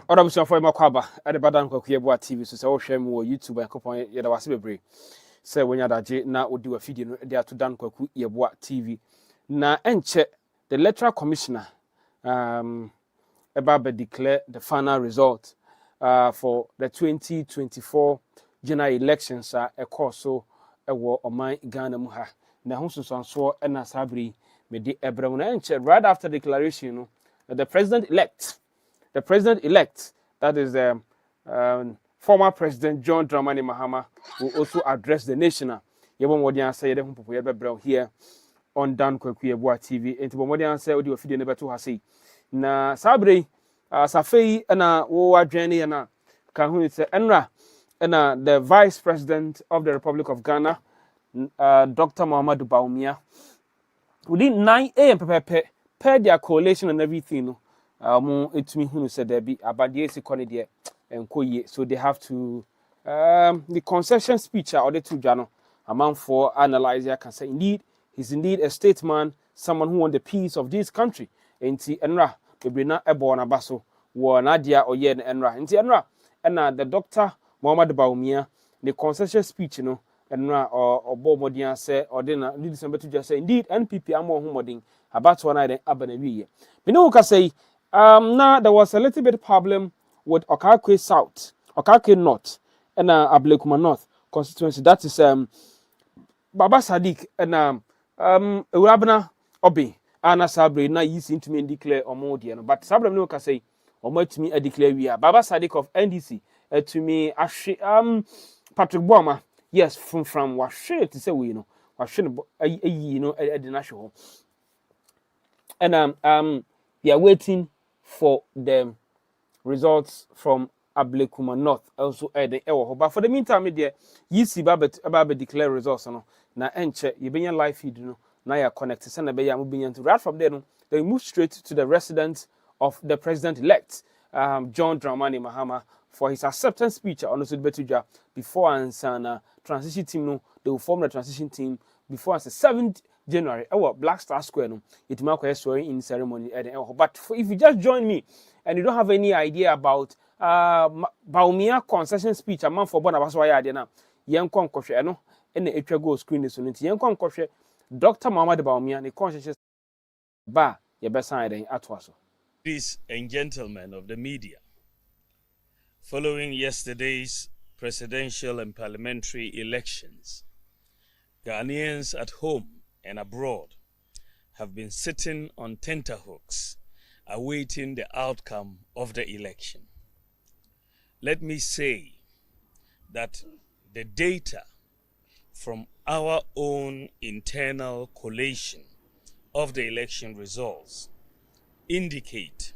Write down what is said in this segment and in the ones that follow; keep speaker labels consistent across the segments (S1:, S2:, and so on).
S1: Odam so for makwaba at the badan kwakuye TV so say wo hwe me wo YouTube and kopon ye da wase bebre say wonya daje na odi wa video no de ato dan kwakuye TV na enche the electoral commissioner about declare the final result for the 2024 general elections a course so ewo oman Ghana mu ha na ho so na sabri me di ebrem na enche right after declaration no the president elect, that is former President John Dramani Mahama, will also address the nation. Yebon Wodian say the Humpo here on Dan Kwekuyebua TV. And to Wodian say, Odi Ofidi never to Hasi. Na Sabre, Safei, and Owa Jenny, and Kahun say, Enra, and the Vice President of the Republic of Ghana, Dr. Muhammadu Baumia, within 9 a.m. per their coalition and everything. It's me who said there be about the economy and koye, so they have to the concession speech or the two jano amount for analyzer can say indeed he's indeed a statesman, someone who wants the peace of this country. Enti enra we na eborn abaso wo nadia oye enra enti enra and the Dr. Muhammad Baumia the concession speech enra or bomodian say or then December to just say indeed NPP amo humoding about one night abanawi me no ka say now there was a little bit of problem with Okakwe South, Okakwe North, and Ablekuma North constituency. That is Baba Sadiq and Urabana Obi. Anna Sabre na yi seem to me declare Omodian, but Sabre no can say Omo to me a declare we are Baba Sadiq of NDC to me Patrick Boma. Yes, from Washe to say we Washe the national. And they are waiting for the results from Ablekuma North also the but for the meantime media you see Baba declare results na enche you be live feed na ya connect send be ya mobile to right from there they move straight to the residence of the president elect John Dramani Mahama for his acceptance speech on the Betuja before and transition team they will form the transition team before as the 7th January, Black Star Square, it might be swearing in ceremony. But if you just join me and you don't have any idea about Baumia concession speech, a month for Bonabaswaya, I didn't young concussion, and the Etrago screen is on it. Young concussion, Dr. Muhammad Baumia, the conscious bar, your best side at Wasso.
S2: Ladies and gentlemen of the media, following yesterday's presidential and parliamentary elections, Ghanaians at home and abroad have been sitting on tenterhooks awaiting the outcome of the election. Let me say that the data from our own internal collation of the election results indicate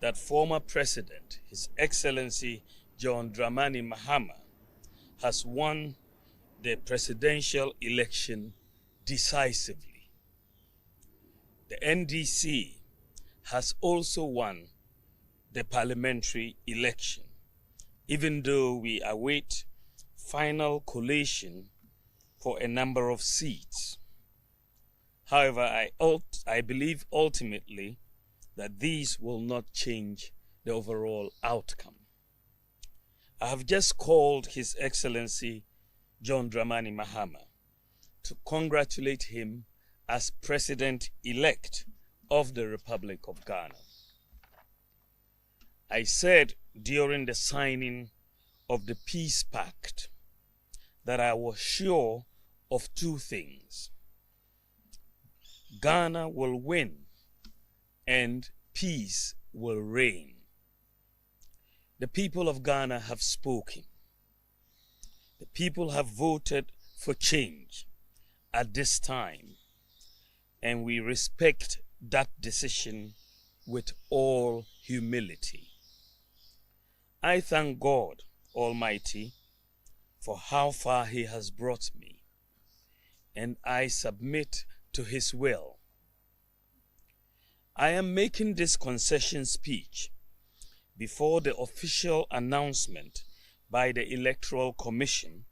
S2: that former President, His Excellency John Dramani Mahama, has won the presidential election decisively. The NDC has also won the parliamentary election, even though we await final collation for a number of seats. However, I believe ultimately that these will not change the overall outcome. I have just called His Excellency John Dramani Mahama to congratulate him as President-elect of the Republic of Ghana. I said during the signing of the Peace Pact that I was sure of two things. Ghana will win and peace will reign. The people of Ghana have spoken. The people have voted for change at this time, and we respect that decision with all humility. I thank God Almighty for how far He has brought me, and I submit to His will. I am making this concession speech before the official announcement by the Electoral Commission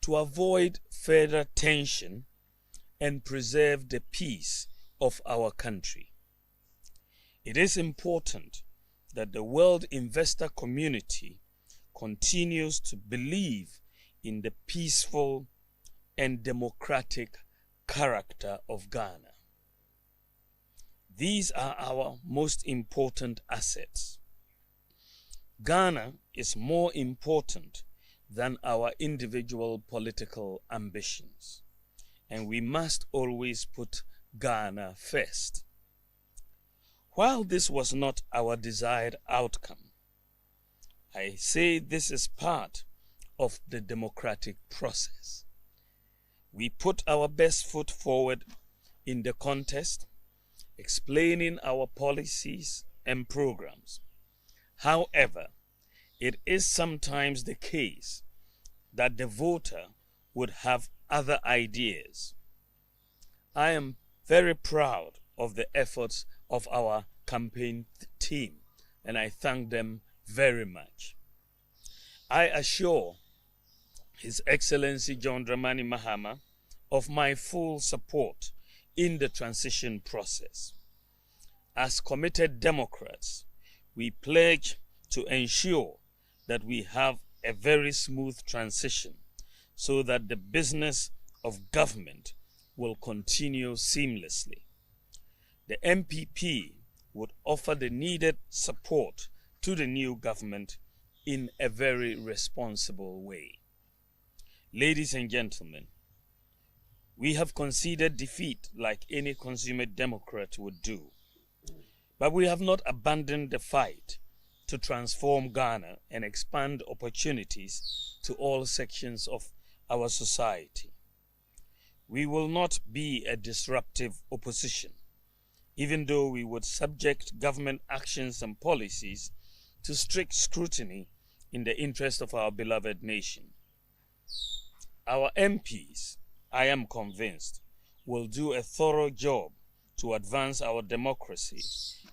S2: to avoid further tension and preserve the peace of our country. It is important that the world investor community continues to believe in the peaceful and democratic character of Ghana. These are our most important assets. Ghana is more important than our individual political ambitions, and we must always put Ghana first. While this was not our desired outcome, I say this is part of the democratic process. We put our best foot forward in the contest, explaining our policies and programs. However, it is sometimes the case that the voter would have other ideas. I am very proud of the efforts of our campaign team, and I thank them very much. I assure His Excellency John Dramani Mahama of my full support in the transition process. As committed Democrats, we pledge to ensure that we have a very smooth transition so that the business of government will continue seamlessly. The MPP would offer the needed support to the new government in a very responsible way. Ladies and gentlemen, we have conceded defeat like any consummate Democrat would do, but we have not abandoned the fight to transform Ghana and expand opportunities to all sections of our society. We will not be a disruptive opposition, even though we would subject government actions and policies to strict scrutiny in the interest of our beloved nation. Our MPs, I am convinced, will do a thorough job to advance our democracy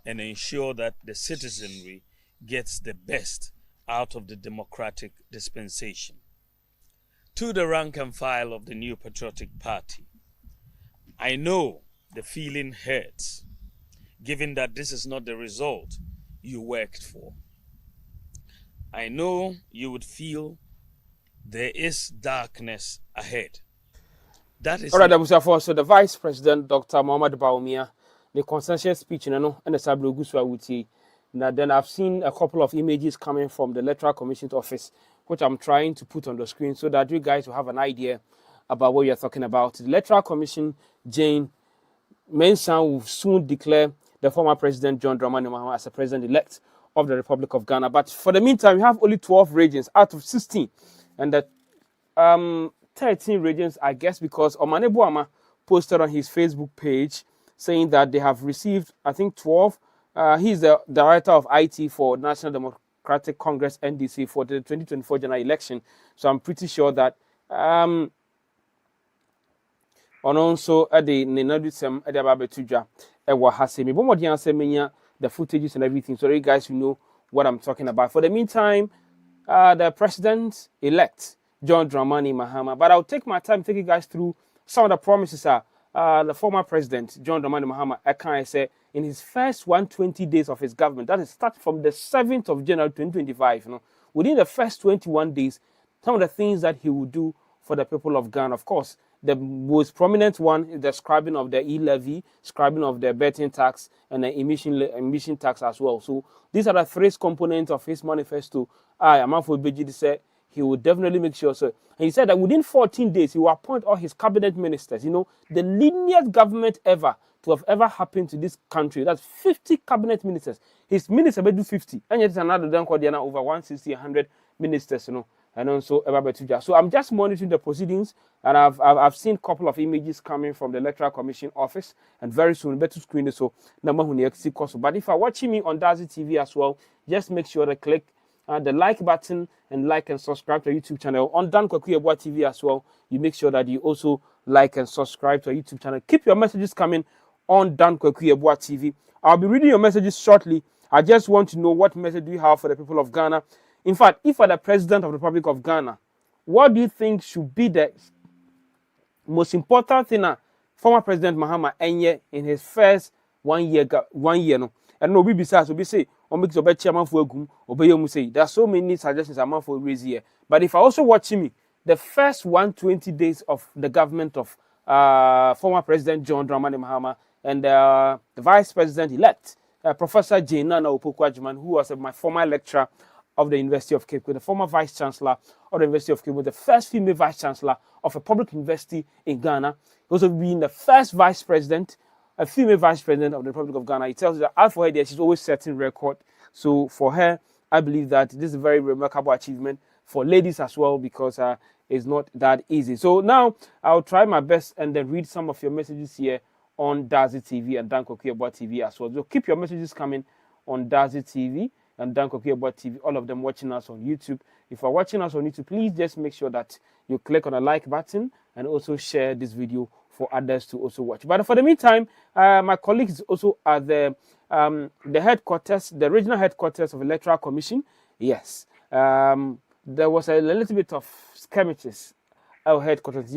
S2: and ensure that the citizenry gets the best out of the democratic dispensation. To the rank and file of the New Patriotic Party, I know the feeling hurts, given that this is not the result you worked for. I know you would feel there is darkness ahead. That is
S1: all right, Abusa, so the Vice President, Dr. Muhammad Bawumia, the consensus speech, and the Sabro Guswa Wuti. Now, then I've seen a couple of images coming from the Electoral Commission's office, which I'm trying to put on the screen so that you guys will have an idea about what you're talking about. The Electoral Commission, Jane Mensah, will soon declare the former President John Dramani Mahama as a president-elect of the Republic of Ghana. But for the meantime, we have only 12 regions out of 16. And the 13 regions, I guess, because Omane Boama posted on his Facebook page saying that they have received, I think, 12. He's the director of IT for National Democratic Congress, NDC, for the 2024 general election. So I'm pretty sure that and also at the Nenadusem at the Babetuja, Hasemi, Bomodian Semenya, the footages and everything. So you guys will know what I'm talking about. For the meantime, the president-elect, John Dramani Mahama. But I'll take my time to take you guys through some of the promises the former president, John Dramani Mahama, I say, in his first 120 days of his government, that is start from the 7th of January 2025, within the first 21 days, some of the things that he will do for the people of Ghana. Of course, the most prominent one is the scrapping of the e-levy, scrapping of the betting tax, and the emission tax as well. So these are the three components of his manifesto. Amanfo Beji said he will definitely make sure. So, and he said that within 14 days, he will appoint all his cabinet ministers. The linear government ever to have ever happened to this country. That's 50 cabinet ministers. His minister will do 50. And yet another done called over 160, 100 ministers, and also Ebabetuja. So I'm just monitoring the proceedings, and I've seen a couple of images coming from the Electoral Commission office, and very soon better screen it. So but if you're watching me on Dazi TV as well, just make sure to click the like button and like and subscribe to our YouTube channel. On Dan Kwaku Yeboah TV as well, you make sure that you also like and subscribe to our YouTube channel. Keep your messages coming on Dan Kwaku Yeboah TV. I'll be reading your messages shortly. I just want to know what message do you have for the people of Ghana. In fact, if you're the president of the Republic of Ghana, what do you think should be the most important thing former President Mahama Enye in his first 1 year? And no, we besides we say make the chairman for Egum, obey you say. There are so many suggestions among for raise here. But if I also watching me, the first 120 days of the government of former President John Dramani Mahama and the Vice President-elect, Professor Jane Nana Opoku-Agyeman, who was my former lecturer of the University of Cape Coast, the former Vice Chancellor of the University of Cape Coast, the first female Vice Chancellor of a public university in Ghana, also being the first Vice President, a female Vice President of the Republic of Ghana. It tells you that as for her, she's always setting record. So for her, I believe that this is a very remarkable achievement for ladies as well, because it's not that easy. So now I'll try my best and then read some of your messages here on Dazi TV and Dan Kokiebwa TV as well. So keep your messages coming on Dazi TV and Dan Kokiebwa TV, all of them watching us on YouTube. If you're watching us on YouTube, please just make sure that you click on the like button and also share this video for others to also watch. But for the meantime, my colleagues also at the headquarters, the regional headquarters of Electoral Commission. Yes, there was a little bit of skirmishes at our headquarters.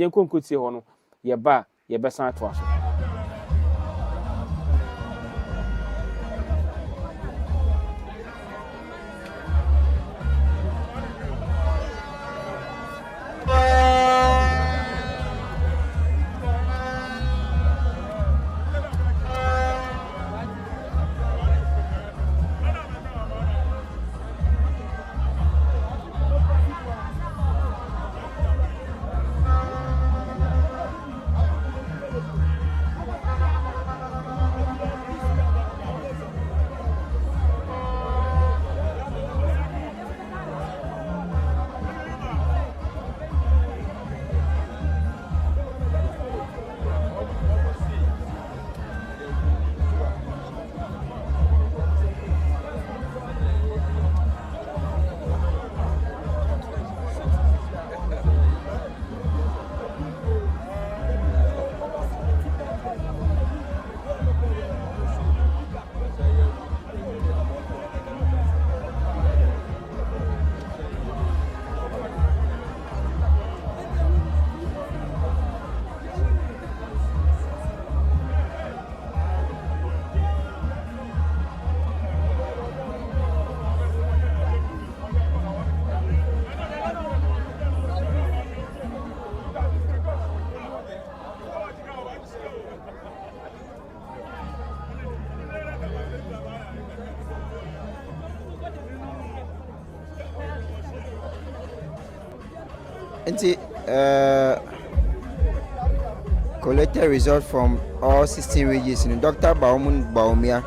S3: Collected results from all 16 regions. Dr. Baumun Baumia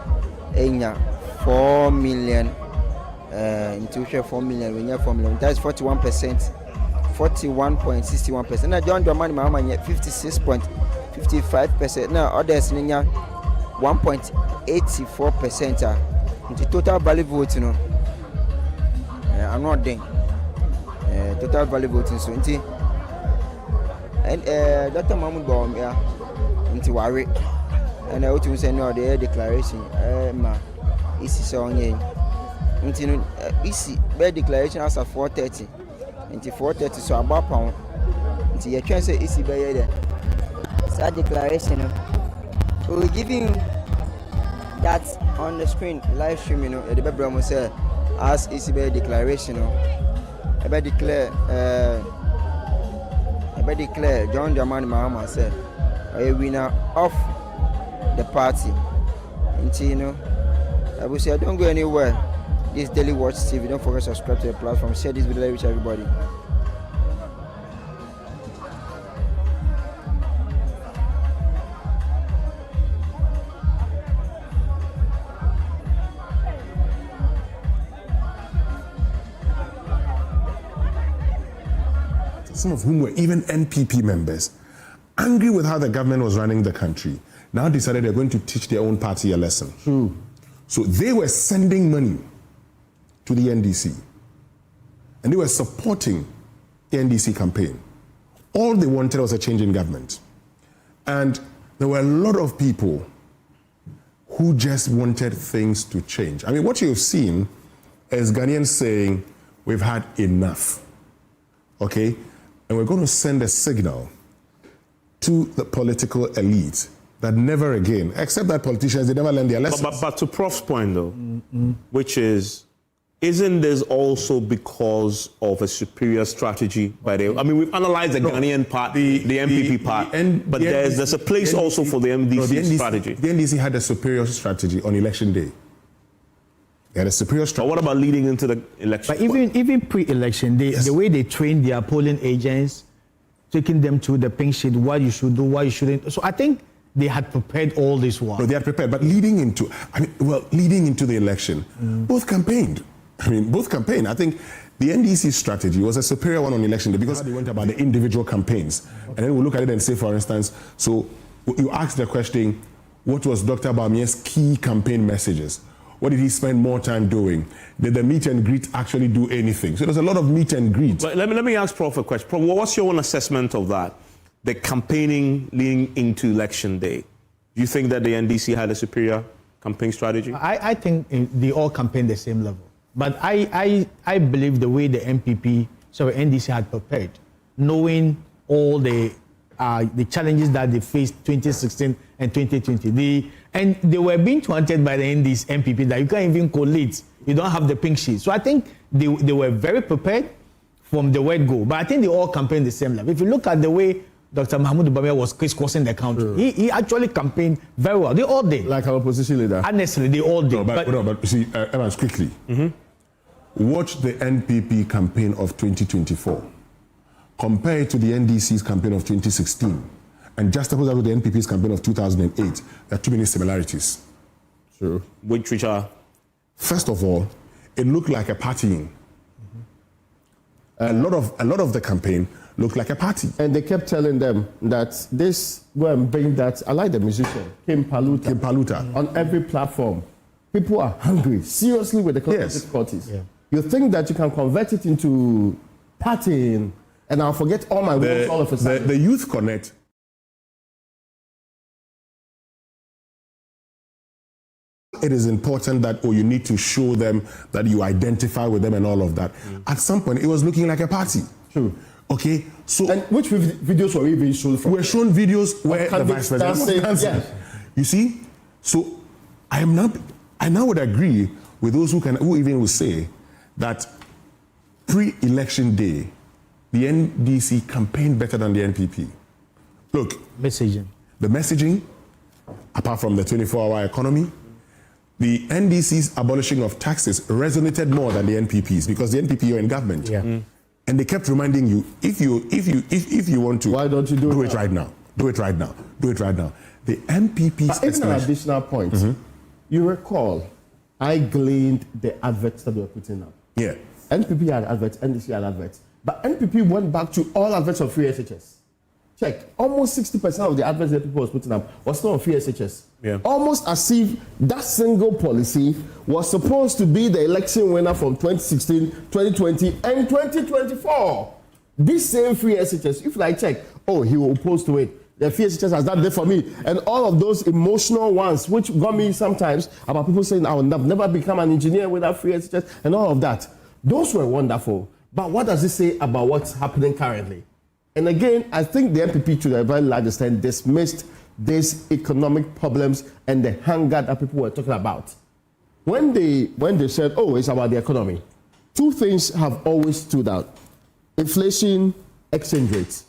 S3: Enya 4 million into 4 million when you're 4 million. That's 41%, 41.61%. Now John Dramani Mahama 56.55%. Now others Ninya 1.84%. Into total value voting, I'm not doing total value voting. So and Dr. Mahmoud Baumia into worry. And I want to say no, the declaration ma isi so onye nti isi be declaration as of 4:30 nti 4:30 so about pound nti ye twen say isi be ye there that declaration we will give you that on the screen live stream, the baby almost say as isi be declaration I be declare John Dramani Mahama said a winner of the party. And I will say don't go anywhere. This Daily Watch TV. Don't forget to subscribe to the platform. Share this video with everybody.
S4: Some of whom were even NPP members, angry with how the government was running the country, now decided they're going to teach their own party a lesson. So they were sending money to the NDC, and they were supporting the NDC campaign. All they wanted was a change in government. And there were a lot of people who just wanted things to change. I mean, what you've seen is Ghanaians saying, we've had enough, okay? And we're going to send a signal to the political elite that never again, except that politicians, they never learn their lessons.
S5: But to Prof's point, though, which is, isn't this also because of a superior strategy by the... I mean, we've analyzed the Ghanaian part, the MPP part, but there's a place also for the NDC strategy.
S4: The NDC had a superior strategy on election day. They had a superior strategy.
S5: But what about leading into the election?
S6: But even pre-election, the way they train their polling agents, taking them to the pink sheet, what you should do, what you shouldn't. So I think they had prepared all this one.
S4: No, they had prepared, but leading into the election, both campaigned. I think the NDC strategy was a superior one on election day because they went about the individual campaigns. And then we'll look at it and say, for instance, so you asked the question, what was Dr. Bamia's key campaign messages? What did he spend more time doing? Did the meet and greet actually do anything? So there's a lot of meet and greet.
S5: But let me ask Prof a question. Prof, what's your own assessment of that? The campaigning leading into election day. Do you think that the NDC had a superior campaign strategy?
S6: I think they all campaigned the same level. But I believe the way the NDC had prepared, knowing all the challenges that they faced 2016 and 2020. And they were being taunted by the MPP that you can't even collate. You don't have the pink sheet. So I think they were very prepared from the word go. But I think they all campaigned the same level. If you look at the way Dr. Mahmoud Bamia was crisscrossing the country, he actually campaigned very well. They all did.
S7: Like our opposition leader.
S6: Honestly, they all did.
S4: But you see, Evans, quickly. Watch the NPP campaign of 2024. Compare it to the NDC's campaign of 2016. And juxtapose that with the NPP's campaign of 2008. There are too many similarities.
S5: True. Which are?
S4: First of all, it looked like a partying. A lot of the campaign looked like a party.
S7: And they kept telling them that this, go and bring that, I like the musician, Kim Paluta. On every platform. People are hungry, seriously, with the economic difficulties. Yeah. You think that you can convert it into partying, and I'll forget all my words all of a sudden.
S4: The Youth Connect, it is important that, you need to show them that you identify with them and all of that. At some point, it was looking like a party.
S7: True.
S4: Okay, so...
S7: And which videos were we being shown from?
S4: We're shown videos where the vice president was dancing. Yes. You see? So, I now would agree with those who even will say that pre-election day, the NDC campaigned better than the NPP. Look.
S6: The
S4: messaging, apart from the 24-hour economy, the NDC's abolishing of taxes resonated more than the NPP's because the NPP are in government.
S6: Yeah.
S4: And they kept reminding you, if you want to,
S7: why don't you do
S4: it right now? Do it right now. Do it right now. The NPP's
S7: but even an additional point, you recall, I gleaned the adverts that they were putting up.
S4: Yeah.
S7: NPP had adverts, NDC had adverts. But NPP went back to all adverts of free SHS. Check. Almost 60% of the adverts that people was putting up was still on free SHS.
S5: Yeah.
S7: Almost as if that single policy was supposed to be the election winner from 2016, 2020, and 2024. This same free SHS, if I check, he will oppose to it. The free SHS has done that for me. And all of those emotional ones, which got me sometimes about people saying, I will never become an engineer without free SHS, and all of that. Those were wonderful. But what does it say about what's happening currently? And again, I think the NPP to a very large extent dismissed these economic problems and the hunger that people were talking about. When they said, it's about the economy, two things have always stood out. Inflation, exchange rates.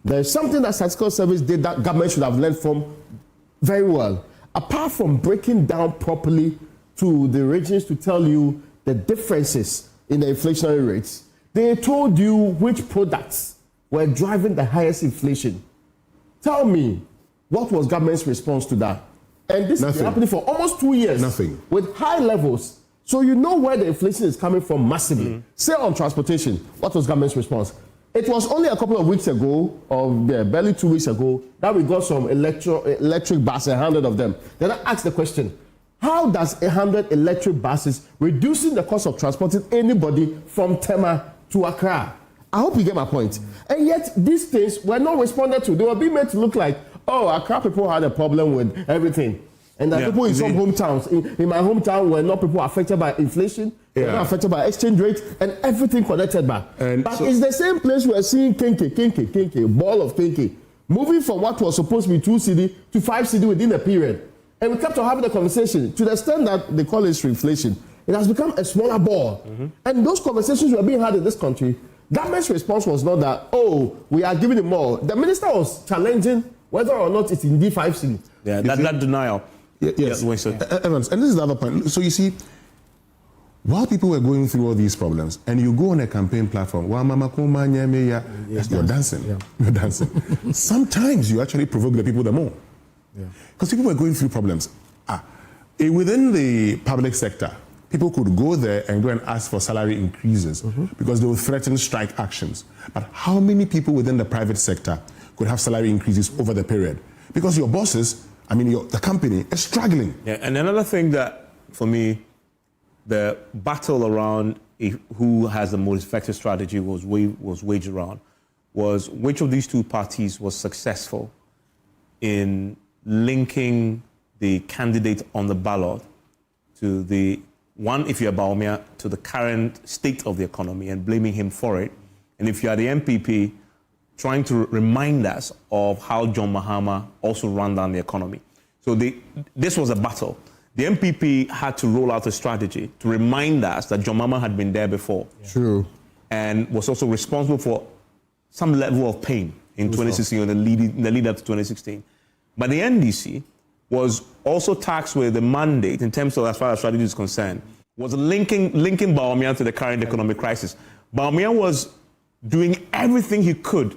S7: There's something that Statistical Service did that government should have learned from very well. Apart from breaking down properly to the regions to tell you the differences in the inflationary rates, they told you which products were driving the highest inflation. Tell me, what was government's response to that? And this has been happening for almost 2 years.
S4: Nothing.
S7: With high levels. So you know where the inflation is coming from massively. Say on transportation, what was government's response? It was only a couple of weeks ago, or barely 2 weeks ago, that we got some electric buses, 100 of them. Then I asked the question, how does 100 electric buses reducing the cost of transporting anybody from Tema to Accra? I hope you get my point. And yet, these things were not responded to. They were being made to look like, Accra people had a problem with everything. And that people in some hometowns, in my hometown, were not people affected by inflation, were not affected by exchange rate, and everything connected back. But it's the same place we are seeing kinky, ball of kinky. moving from what was supposed to be 2 cedi to 5 cedi within a period. And we kept on having the conversation to the extent that they call it shrinkflation. It has become a smaller ball. And those conversations were being had in this country. Government's response was not that, oh, we are giving it more. The minister was challenging whether or not it's indeed 5 cedi.
S5: Yeah, that denial.
S4: Yes. Evans, and this is the other point. So you see, while people were going through all these problems, and you go on a campaign platform, you're dancing. Yeah. You're dancing. Sometimes you actually provoke the people the more. Because people were going through problems. Within the public sector, people could go there and go and ask for salary increases because they would threaten strike actions. But how many people within the private sector could have salary increases over the period? Because your bosses, the company is struggling.
S5: Yeah, and another thing that, for me, the battle around who has the most effective strategy was waged around was which of these two parties was successful in linking the candidate on the ballot to the one, if you're Bawumia, to the current state of the economy and blaming him for it. And if you are the MPP, trying to remind us of how John Mahama also ran down the economy. So this was a battle. The MPP had to roll out a strategy to remind us that John Mahama had been there before.
S7: True.
S5: And was also responsible for some level of pain in 2016 or the lead up to 2016. But the NDC was also tasked with the mandate in terms of, as far as strategy is concerned, was linking Bawumia to the current economic crisis. Bawumia was doing everything he could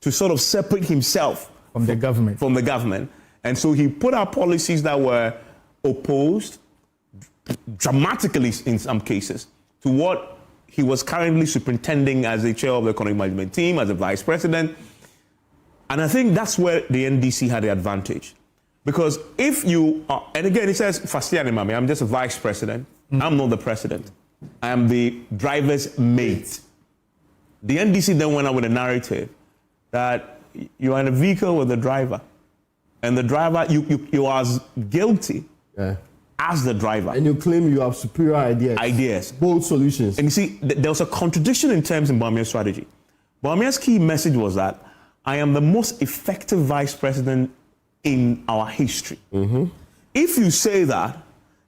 S5: to sort of separate himself
S6: from the government.
S5: And so he put out policies that were opposed dramatically in some cases to what he was currently superintending as the chair of the economic management team, as a vice president. And I think that's where the NDC had the advantage. Because if you are, and again, he says, Fasiani Mami, I'm just a vice president. I'm not the president. I am the driver's mate. The NDC then went out with a narrative that you are in a vehicle with the driver. And the driver, you are as guilty as the driver.
S7: And you claim you have superior ideas. Bold solutions.
S5: And you see, there was a contradiction in terms in Bawumia's strategy. Bawumia's key message was that I am the most effective vice president in our history. If you say that,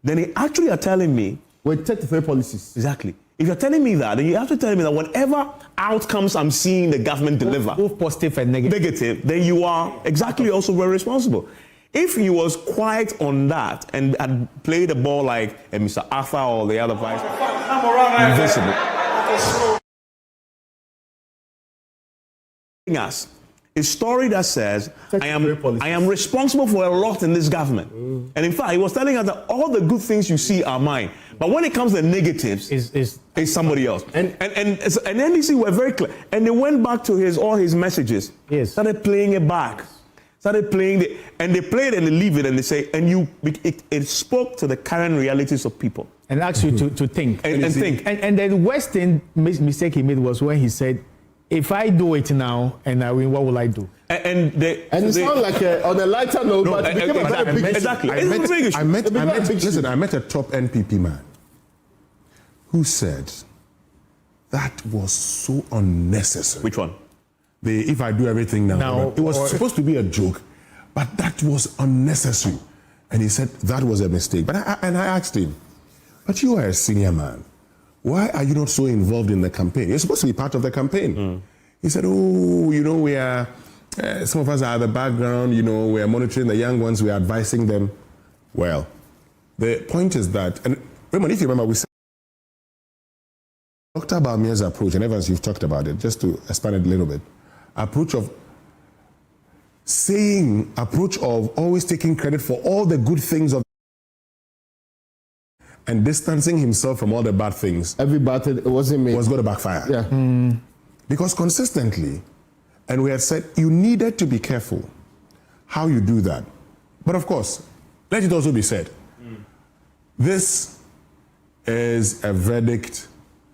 S5: then you actually are telling me...
S7: With 33 policies.
S5: Exactly. If you're telling me that, then you have to tell me that whatever outcomes I'm seeing the government deliver...
S6: Both positive and negative.
S5: Then you are exactly also very responsible. If he was quiet on that and had played the ball like Mr. Arthur or the other vice... Invisible. Us a story that says I am responsible for a lot in this government. And in fact, he was telling us that all the good things you see are mine. But when it comes to the negatives, it's somebody else. And NDC were very clear. And they went back to all his messages.
S6: Yes.
S5: Started playing it back. Started playing it. And they played and they leave it and they say, and it spoke to the current realities of people.
S6: And asked you to think.
S5: And think.
S6: And the worst thing mistake he made was when he said, if I do it now and I win, what will I do?
S7: And it sounds like on a lighter note, but it became a very big issue.
S5: Exactly.
S4: I met a top NPP man who said that was so unnecessary.
S5: Which one?
S4: If I do everything now. It was supposed to be a joke, but that was unnecessary. And he said that was a mistake. But I asked him, but you are a senior man. Why are you not so involved in the campaign? You're supposed to be part of the campaign. He said, we are, some of us are at the background, we are monitoring the young ones, we are advising them. Well, the point is that, and remember, if you remember, we said Dr. Bawumia's approach, and Evans, you've talked about it, just to expand it a little bit, approach of always taking credit for all the good things of and distancing himself from all the bad things.
S7: Every bad thing was going
S4: to backfire.
S7: Yeah.
S4: Because consistently, and we had said you needed to be careful how you do that. But of course, let it also be said, this is a verdict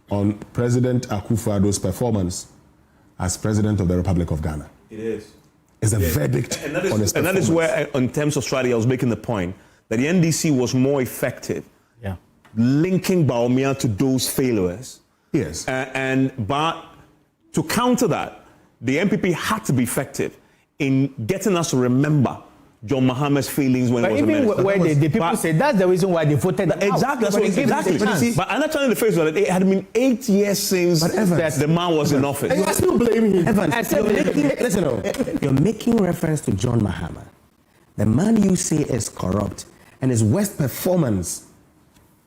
S4: on President Akufo-Addo's performance as President of the Republic of Ghana.
S5: It is.
S4: It's a verdict on his performance.
S5: And that is where, in terms of strategy, I was making the point that the NDC was more effective linking Bawumia to those failures.
S4: Yes.
S5: But to counter that, the MPP had to be effective in getting us to remember John Mahama's feelings when he was a minister.
S6: Even where the people say that's the reason why they voted him out.
S5: Exactly, that's what exactly. But, but another challenge in the face was that it had been 8 years since the man was in office.
S7: And you are still blaming him.
S8: Evans, you're making reference to John Mahama, the man you say is corrupt, and his worst performance,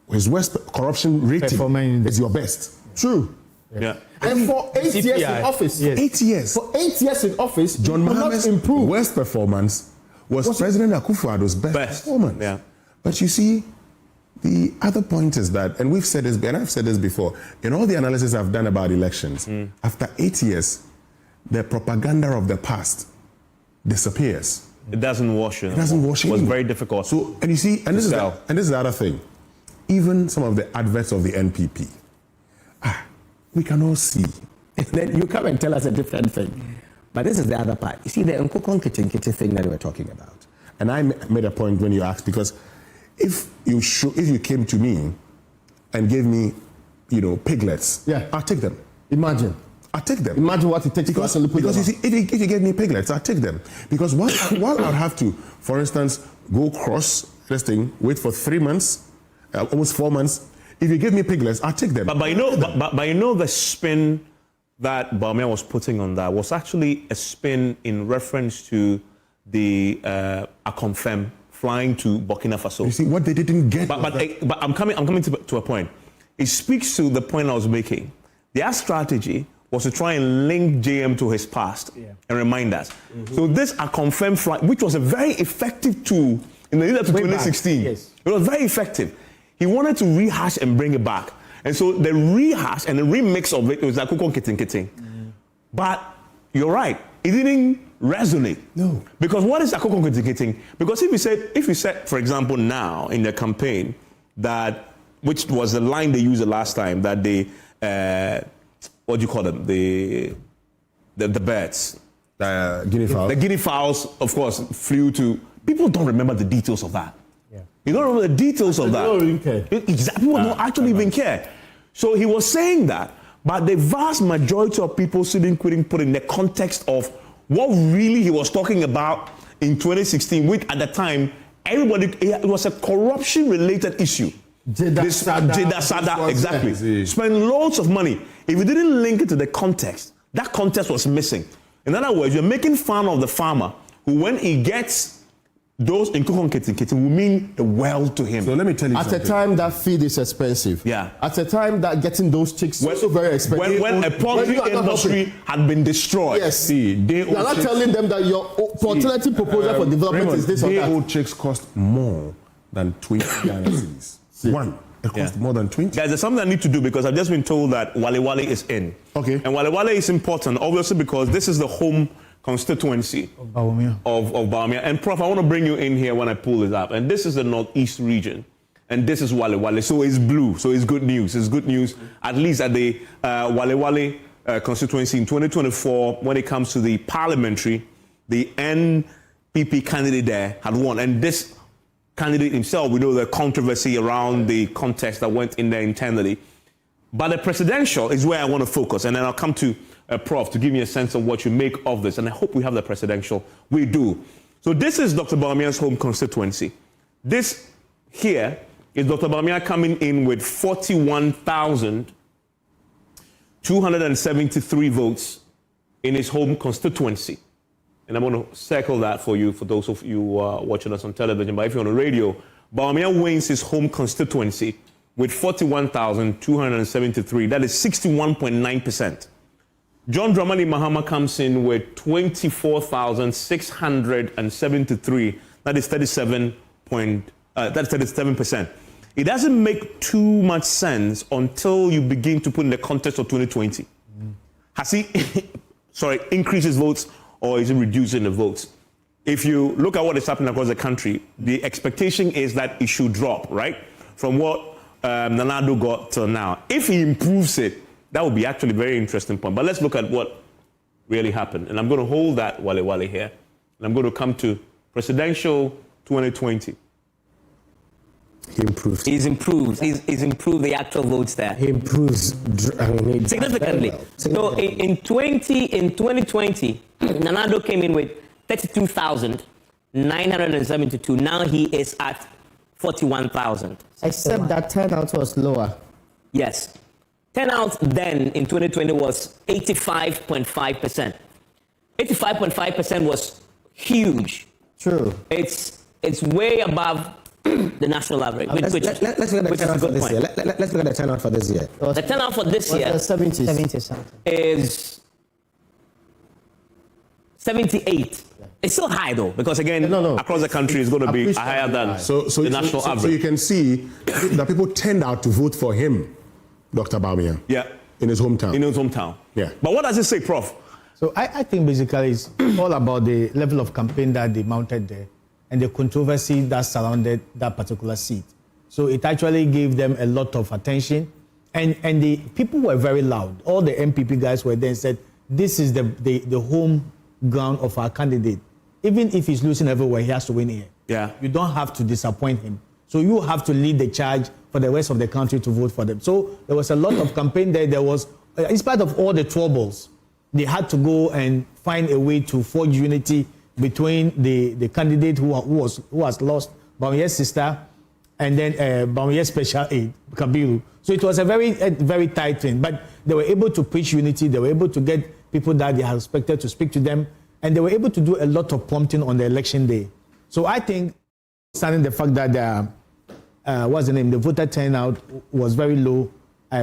S4: his worst corruption rating is your best.
S7: True.
S5: Yeah.
S7: And for 8 years in office,
S4: 8 years.
S7: For 8 years in office,
S4: John Mahama's worst performance was President Akufo-Addo's best performance.
S5: Yeah.
S4: But you see, the other point is that, and we've said this, and I've said this before, in all the analysis I've done about elections, after 8 years, the propaganda of the past disappears.
S5: It doesn't wash in.
S4: It doesn't wash in.
S5: It was very difficult.
S4: So, and you see, and this is the other thing. Even some of the adverts of the NPP, we can all see.
S8: And then you come and tell us a different thing. But this is the other part. You see, the Nkukon Kitinkiti thing that we're talking about.
S4: And I made a point when you asked, because if you came to me and gave me, piglets, I'll take them.
S7: Imagine.
S4: I'll take them.
S7: Imagine what it takes to actually put them.
S4: Because you see, if you gave me piglets, I'll take them. Because while I'd have to, for instance, go cross this thing, wait for 3 months, almost 4 months. If you give me piglets, I'll take them.
S5: But you know the spin that Bawumia was putting on that was actually a spin in reference to the Akonfem flying to Burkina Faso.
S4: You see what they didn't get.
S5: But I'm coming to a point. It speaks to the point I was making. Their strategy was to try and link JM to his past and remind us. So this Akonfem flight, which was a very effective tool in the lead up to 2016. It was very effective. He wanted to rehash and bring it back. And so the rehash and the remix of it was like Akukon Kitin. But you're right, it didn't resonate.
S4: No.
S5: Because what is Akukon Kitin? Because if you said, for example, now in the campaign that, which was the line they used the last time, that they, what do you call them? The birds.
S4: Guinea fowls.
S5: The guinea fowls, of course, flew to, people don't remember the details of that. You don't remember the details of that.
S7: They don't even care.
S5: Exactly. People don't actually even care. So he was saying that, but the vast majority of people couldn't put in the context of what really he was talking about in 2016, which at the time, it was a corruption-related issue.
S7: Jeda
S5: Sada, exactly. Spent loads of money. If you didn't link it to the context, that context was missing. In other words, you're making fun of the farmer who, when he gets those in Nkukon Kiti will mean the world to him.
S4: So let me tell you
S7: something. At a time that feed is expensive.
S5: Yeah.
S7: At a time that getting those chicks is also very expensive.
S5: When a poultry industry had been destroyed.
S7: Yes.
S4: See,
S7: you're not telling them that your alternative proposal for development is this or that.
S4: Day-old chicks cost more than 20 Ghana cedis. One. It costs more than 20.
S5: Guys, there's something I need to do because I've just been told that Wale Wale is in.
S4: Okay.
S5: And Wale Wale is important, obviously, because this is the home constituency of Bawumia. And Prof, I want to bring you in here when I pull this up. And this is the Northeast region. And this is Wale Wale. So it's blue. So it's good news. It's good news, at least at the Wale Wale constituency in 2024, when it comes to the parliamentary, the NPP candidate there had won. And this candidate himself, we know the controversy around the contest that went in there internally. But the presidential is where I want to focus. And then I'll come to Prof to give me a sense of what you make of this. And I hope we have the presidential. We do. So this is Dr. Bawumia's home constituency. This here is Dr. Bawumia coming in with 41,273 votes in his home constituency. And I'm going to circle that for you, for those of you watching us on television. But if you're on the radio, Bawumia wins his home constituency with 41,273. That is 61.9%. John Dramani Mahama comes in with 24,673. That is 37%. It doesn't make too much sense until you begin to put in the context of 2020. Has he, increased his votes or is he reducing the votes? If you look at what is happening across the country, the expectation is that it should drop, right? From what Nanado got till now. If he improves it, that would be actually a very interesting point. But let's look at what really happened. And I'm going to hold that Wale Wale here. And I'm going to come to presidential 2020.
S8: He improves.
S9: He's improved. He's improved the actual votes there.
S8: He improves
S9: significantly. So in 2020, Nanado came in with 32,972. Now he is at 41,000.
S7: Except that turnout was lower.
S9: Yes. Turnout then in 2020 was 85.5%. 85.5% was huge.
S7: True.
S9: It's way above the national average.
S8: Let's look at the turnout for this year. Let's look at the turnout for this year.
S9: The turnout for this year
S7: 70
S10: something.
S9: is 78. It's still high though, because again,
S5: across the country is going to be higher than the national average.
S4: So you can see that people tend out to vote for him, Dr. Bawumia.
S5: Yeah.
S4: In his hometown.
S5: In his hometown.
S4: Yeah.
S5: But what does it say, Prof?
S6: So I think basically it's all about the level of campaign that they mounted there and the controversy that surrounded that particular seat. So it actually gave them a lot of attention, and the people were very loud. All the MPP guys were there and said, this is the home ground of our candidate. Even if he's losing everywhere, he has to win here.
S5: Yeah.
S6: You don't have to disappoint him. So you have to lead the charge for the rest of the country to vote for them. So there was a lot of campaign there. There was, in spite of all the troubles, they had to go and find a way to forge unity between the candidate who has lost, Bawumia's sister, and then Bawumia's special aide, Kabiru. So it was a very tight thing. But they were able to preach unity. They were able to get people that they had expected to speak to them. And they were able to do a lot of prompting on the election day. So I think, standing the fact that the voter turnout was very low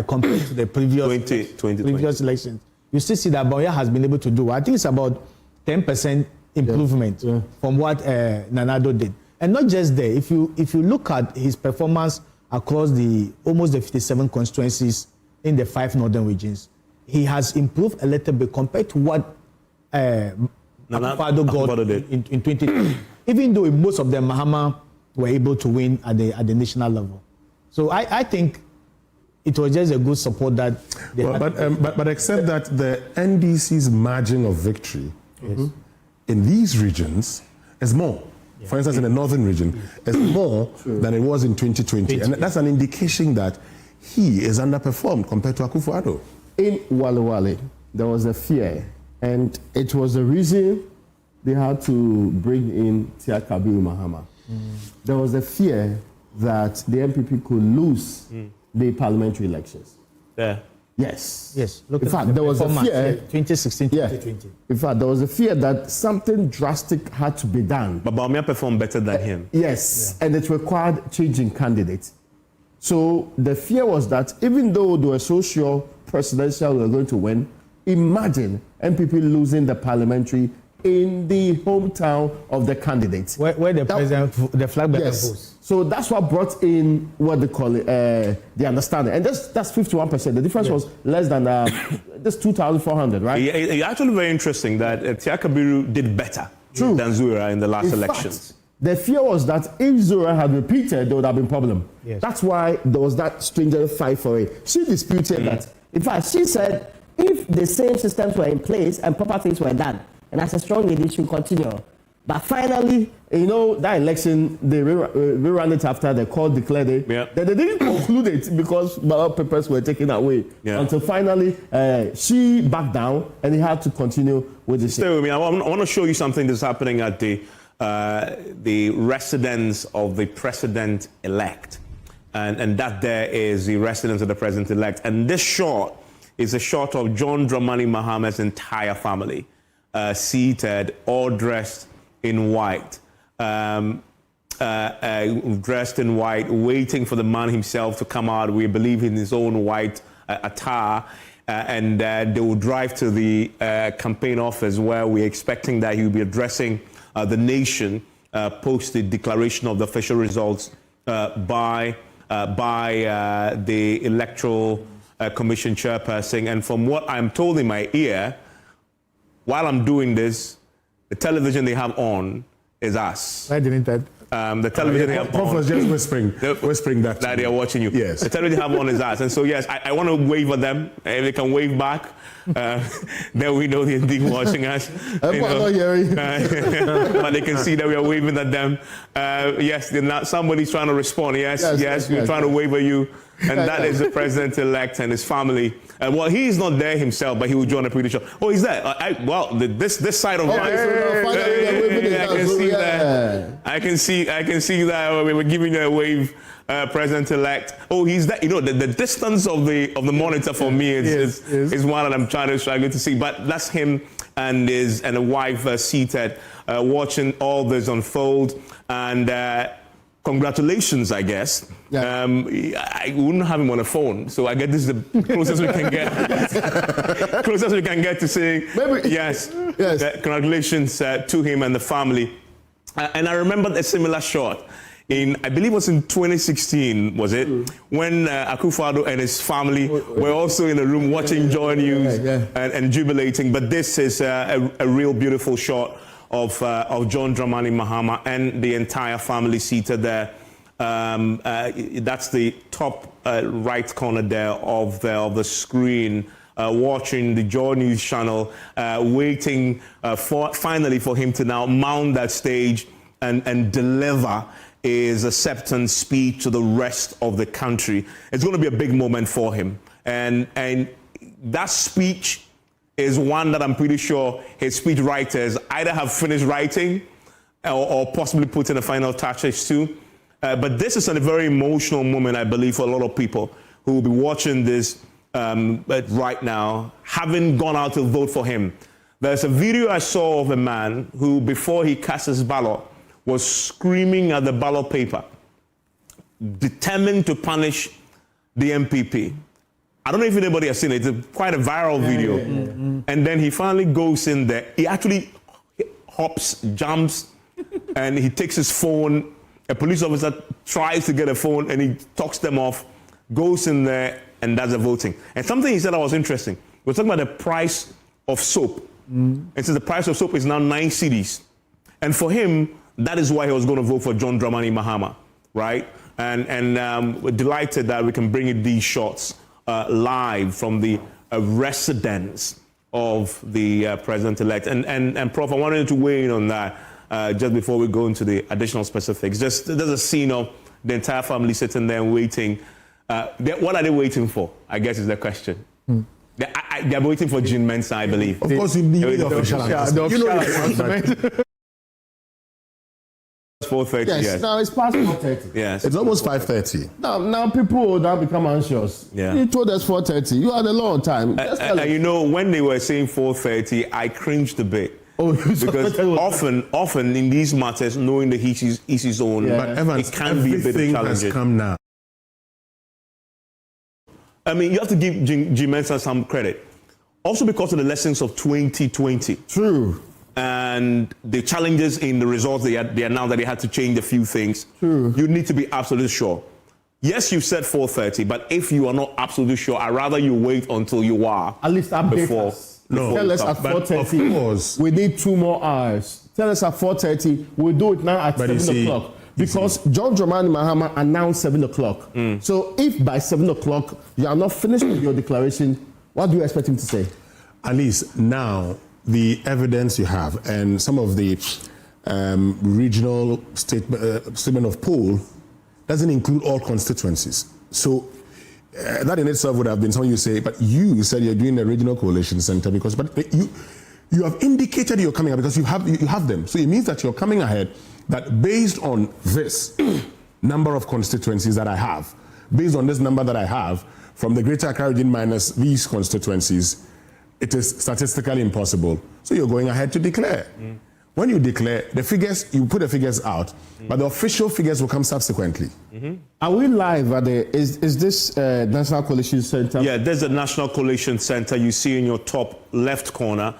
S6: compared to the previous elections, you still see that Bawumia has been able to do. I think it's about 10% improvement from what Nana-Addo did. And not just there. If you look at his performance across almost the 57 constituencies in the 5 northern regions, he has improved a little bit compared to what Akufo-Addo got in 2020. Even though most of them, Mahama were able to win at the national level. So I think it was just a good support that they had.
S4: But except that the NDC's margin of victory in these regions is more. Yeah. For instance, in the northern region, is more than it was in 2020. And that's an indication that he is underperformed compared to Akufo-Addo.
S7: In Wale, there was a fear, and it was the reason they had to bring in Tia Kabiru Mahama. There was a fear that the MPP could lose the parliamentary elections.
S5: Yeah.
S7: Yes.
S6: Look
S7: in fact, there was a fear.
S6: 2016, 2020.
S7: In fact, there was a fear that something drastic had to be done.
S5: But Bawumia performed better than him.
S7: Yes, and it required changing candidates. So the fear was that even though they were so sure presidential were going to win, imagine MPP losing the parliamentary in the hometown of the candidates.
S6: Where the president, the flag bearer
S7: yes.
S6: goes.
S7: So that's what brought in what they call it, the understanding. And that's 51%. The difference was less than this 2,400, right?
S5: It's actually very interesting that Tia Kabiru did better than Zura in the last elections.
S7: Fact, the fear was that if Zura had repeated, there would have been a problem.
S6: Yes.
S7: That's why there was that stringent fight for it. She disputed that. In fact, she said if the same systems were in place and proper things were done, and as a strong lady, she should continue. But finally, that election, they reran it after the court declared it. Yeah. Then they didn't conclude it because ballot papers were taken away. Yeah. Until finally, she backed down and he had to continue with the
S5: Stay with me. I want to show you something that's happening at the residence of the president-elect. And that there is the residence of the president-elect. And this shot is a shot of John Dramani Mahama's entire family. Seated, all dressed in white, dressed in white, waiting for the man himself to come out. We believe in his own white attire, and they will drive to the campaign office where we're expecting that he will be addressing the nation post the declaration of the official results by the Electoral Commission chairperson. And from what I'm told in my ear, while I'm doing this, the television they have on is us.
S6: Why didn't that?
S5: The television they have on.
S4: Prof was just whispering that
S5: they are watching you.
S4: Yes.
S5: The television they have on is us. And so, yes, I want to wave at them. If they can wave back, then we know they're indeed watching us. But they can see that we are waving at them. Yes, somebody's trying to respond. Yes, we're trying to wave at you. and that is the president-elect and his family. Well, he's not there himself, but he will join the pretty show. Oh, he's there. This side of
S7: I
S5: can see that. I can see that. We were giving you a wave, president-elect. Oh, he's there. You know, the distance of the monitor for me is one that I'm struggling to see. But that's him and a wife seated, watching all this unfold. And congratulations, I guess. Yeah. I wouldn't have him on the phone, so I guess this is the closest we can get. Closest we can get to saying yes. Congratulations to him and the family. And I remember a similar shot I believe it was in 2016, was it? When Akufo-Addo and his family were also in the room watching Joy News and jubilating. But this is a real beautiful shot of John Dramani Mahama and the entire family seated there. That's the top right corner there of the screen, watching the Joy News channel, waiting finally for him to now mount that stage and deliver his acceptance speech to the rest of the country. It's going to be a big moment for him. And that speech is one that I'm pretty sure his speech writers either have finished writing or possibly put in the final touches to. But this is a very emotional moment, I believe, for a lot of people who will be watching this right now, having gone out to vote for him. There's a video I saw of a man who, before he cast his ballot, was screaming at the ballot paper, determined to punish the MPP. I don't know if anybody has seen it. It's quite a viral video. And then he finally goes in there. He actually hops, jumps, and he takes his phone. A police officer tries to get a phone, and he talks them off, goes in there, and does the voting. And something he said that was interesting. We're talking about the price of soap. And so the price of soap is now 9 cedis. And for him, that is why he was going to vote for John Dramani Mahama, right? And we're delighted that we can bring you these shots live from the residence of the president-elect. And Prof, I wanted to weigh in on that just before we go into the additional specifics. There's a scene of the entire family sitting there and waiting. What are they waiting for, I guess is the question. They're waiting for Jean Mensah, I believe.
S4: Of course, you need the official announcement.
S5: 4:30.
S7: Yes, now it's past 4:30.
S5: Yes.
S4: It's almost 5:30.
S7: Now people will now become anxious.
S5: Yeah.
S7: You told us 4:30. You had a long time.
S5: You know, when they were saying 4:30, I cringed a bit. Because often in these matters, knowing the heat is his own, but Evans, it can be a bit challenging.
S4: Has come now.
S5: I mean, you have to give Jean Mensah some credit. Also because of the lessons of 2020.
S7: True.
S5: And the challenges in the results they announced that they had to change a few things.
S7: True.
S5: You need to be absolutely sure. Yes, you said 4:30, but if you are not absolutely sure, I'd rather you wait until you are.
S7: At least update us. Tell us at 4:30. We need 2 more hours. Tell us at 4:30. We'll do it now at 7 o'clock. Because John Dramani Mahama announced 7 o'clock. So if by 7 o'clock you are not finished with your declaration, what do you expect him to say?
S4: At least now, the evidence you have and some of the regional statement of poll doesn't include all constituencies. So that in itself would have been something you say, but you said you're doing a regional coalition center because, but you have indicated you're coming up because you have them. So it means that you're coming ahead, that based on this number of constituencies that I have, based on this number that I have from the Greater Accra region minus these constituencies, it is statistically impossible. So you're going ahead to declare. When you declare, the figures, you put the figures out, but the official figures will come subsequently.
S7: Are we live at is this National Coalition Center?
S5: Yeah, there's a National Coalition Center you see in your top left corner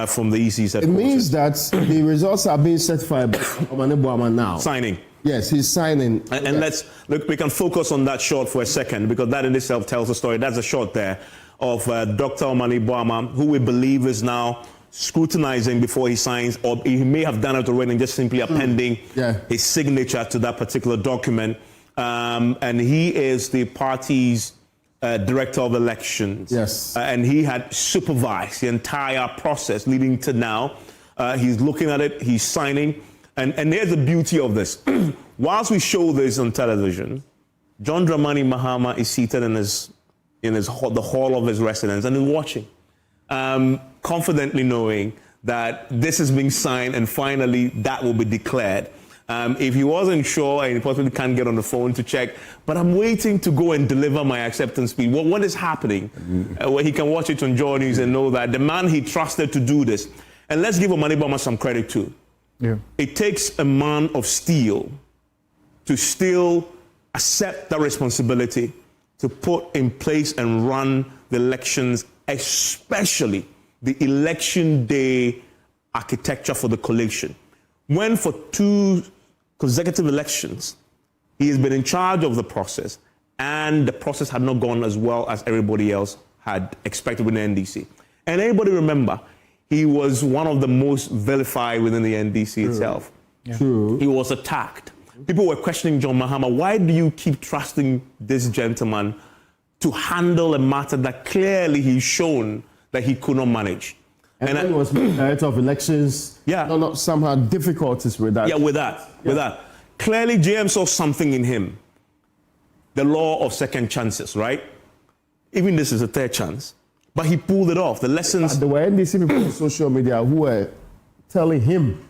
S5: from the EC's headquarters.
S7: It means that the results are being certified by Omane Boama now.
S5: Signing.
S7: Yes, he's signing.
S5: And let's look, we can focus on that shot for a second because that in itself tells a story. That's a shot there of Dr. Omane Boama, who we believe is now scrutinizing before he signs, or he may have done it already and just simply appending his signature to that particular document. And he is the party's director of elections.
S7: Yes.
S5: And he had supervised the entire process leading to now. He's looking at it, he's signing. And here's the beauty of this. Whilst we show this on television, John Dramani Mahama is seated in the hall of his residence and is watching, confidently knowing that this is being signed and finally that will be declared. If he wasn't sure and he possibly can't get on the phone to check, but I'm waiting to go and deliver my acceptance speech. What is happening? Where he can watch it on Joy News and know that the man he trusted to do this. And let's give Omani Bama some credit too.
S6: Yeah.
S5: It takes a man of steel to still accept that responsibility to put in place and run the elections, especially the election day architecture for the coalition. When for 2 consecutive elections, he has been in charge of the process, and the process had not gone as well as everybody else had expected within the NDC. And anybody remember, he was one of the most vilified within the NDC itself.
S7: Yeah. True.
S5: He was attacked. People were questioning John Mahama, why do you keep trusting this gentleman to handle a matter that clearly he's shown that he could not manage?
S7: And then he was director of elections.
S5: Yeah.
S7: Not somehow difficulties with that.
S5: Yeah, with that. Clearly, JM saw something in him. The law of second chances, right? Even this is a third chance. But he pulled it off. The lessons...
S7: There were NDC people on social media who were telling him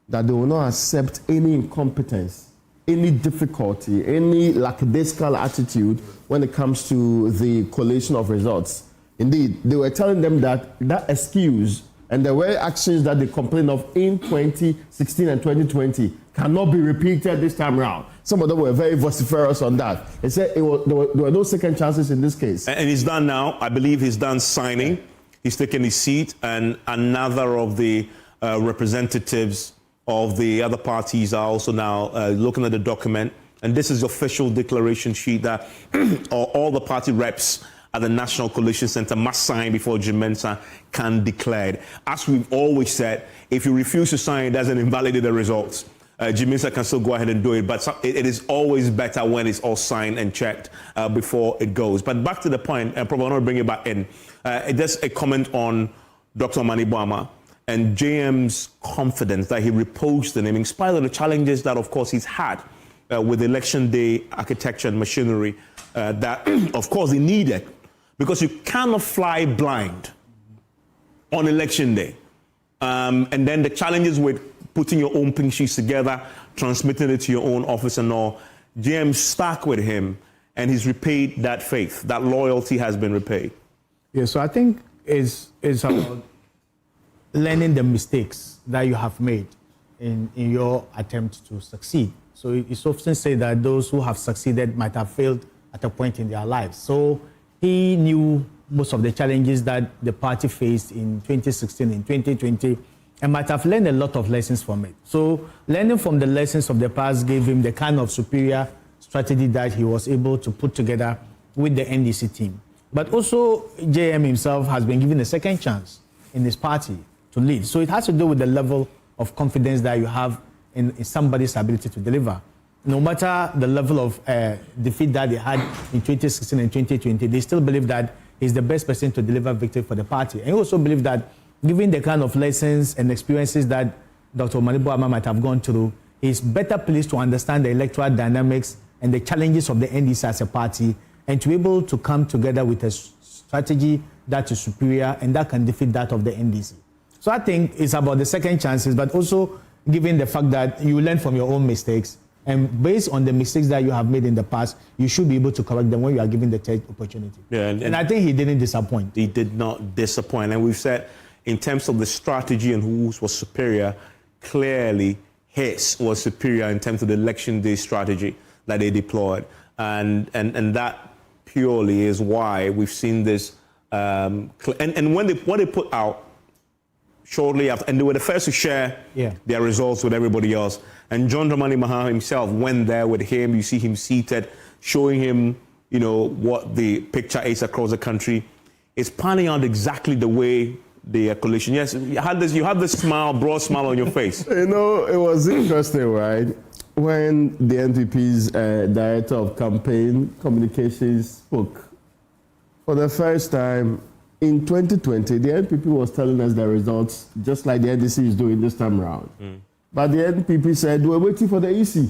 S7: that they will not accept any incompetence, any difficulty, any lackadaisical attitude when it comes to the collation of results. Indeed, they were telling them that that excuse and there were actions that they complained of in 2016 and 2020 cannot be repeated this time around. Some of them were very vociferous on that. They said there were no second chances in this case.
S5: And he's done now. I believe he's done signing. He's taken his seat, and another of the representatives of the other parties are also now looking at the document. And this is the official declaration sheet that all the party reps at the National Coalition Center must sign before Jim Mensah can declare it. As we've always said, if you refuse to sign, it doesn't invalidate the results. Jim Mensah can still go ahead and do it, but it is always better when it's all signed and checked before it goes. But back to the point, and probably I want to bring it back in. Just a comment on Dr. Omani Bama and JM's confidence that he reposed the name, in spite of the challenges that, of course, he's had with election day architecture and machinery that, of course, he needed. Because you cannot fly blind on election day. And then the challenges with putting your own pink sheets together, transmitting it to your own office and all. JM stuck with him, and he's repaid that faith. That loyalty has been repaid.
S6: Yeah, so I think it's about learning the mistakes that you have made in your attempt to succeed. So it's often said that those who have succeeded might have failed at a point in their lives. So he knew most of the challenges that the party faced in 2016 and 2020 and might have learned a lot of lessons from it. So learning from the lessons of the past gave him the kind of superior strategy that he was able to put together with the NDC team. But also, JM himself has been given a second chance in his party to lead. So it has to do with the level of confidence that you have in somebody's ability to deliver. No matter the level of defeat that they had in 2016 and 2020, they still believe that he's the best person to deliver victory for the party. And he also believe that given the kind of lessons and experiences that Dr. Omani Bama might have gone through, he's better pleased to understand the electoral dynamics and the challenges of the NDC as a party and to be able to come together with a strategy that is superior and that can defeat that of the NDC. So I think it's about the second chances, but also given the fact that you learn from your own mistakes. And based on the mistakes that you have made in the past, you should be able to correct them when you are given the third opportunity. Yeah, and I think he didn't disappoint.
S5: He did not disappoint. And we've said, in terms of the strategy and whose was superior, clearly his was superior in terms of the election day strategy that they deployed. And that purely is why we've seen this. And when they put out shortly after, and they were the first to share their results with everybody else. And John Dramani Mahama himself went there with him. You see him seated, showing him, what the picture is across the country. It's panning out exactly the way the coalition. Yes, you had this smile, broad smile on your face.
S7: It was interesting, right? When the NPP's director of campaign communications spoke for the first time in 2020, the NPP was telling us the results just like the NDC is doing this time around. But the NPP said we're waiting for the EC.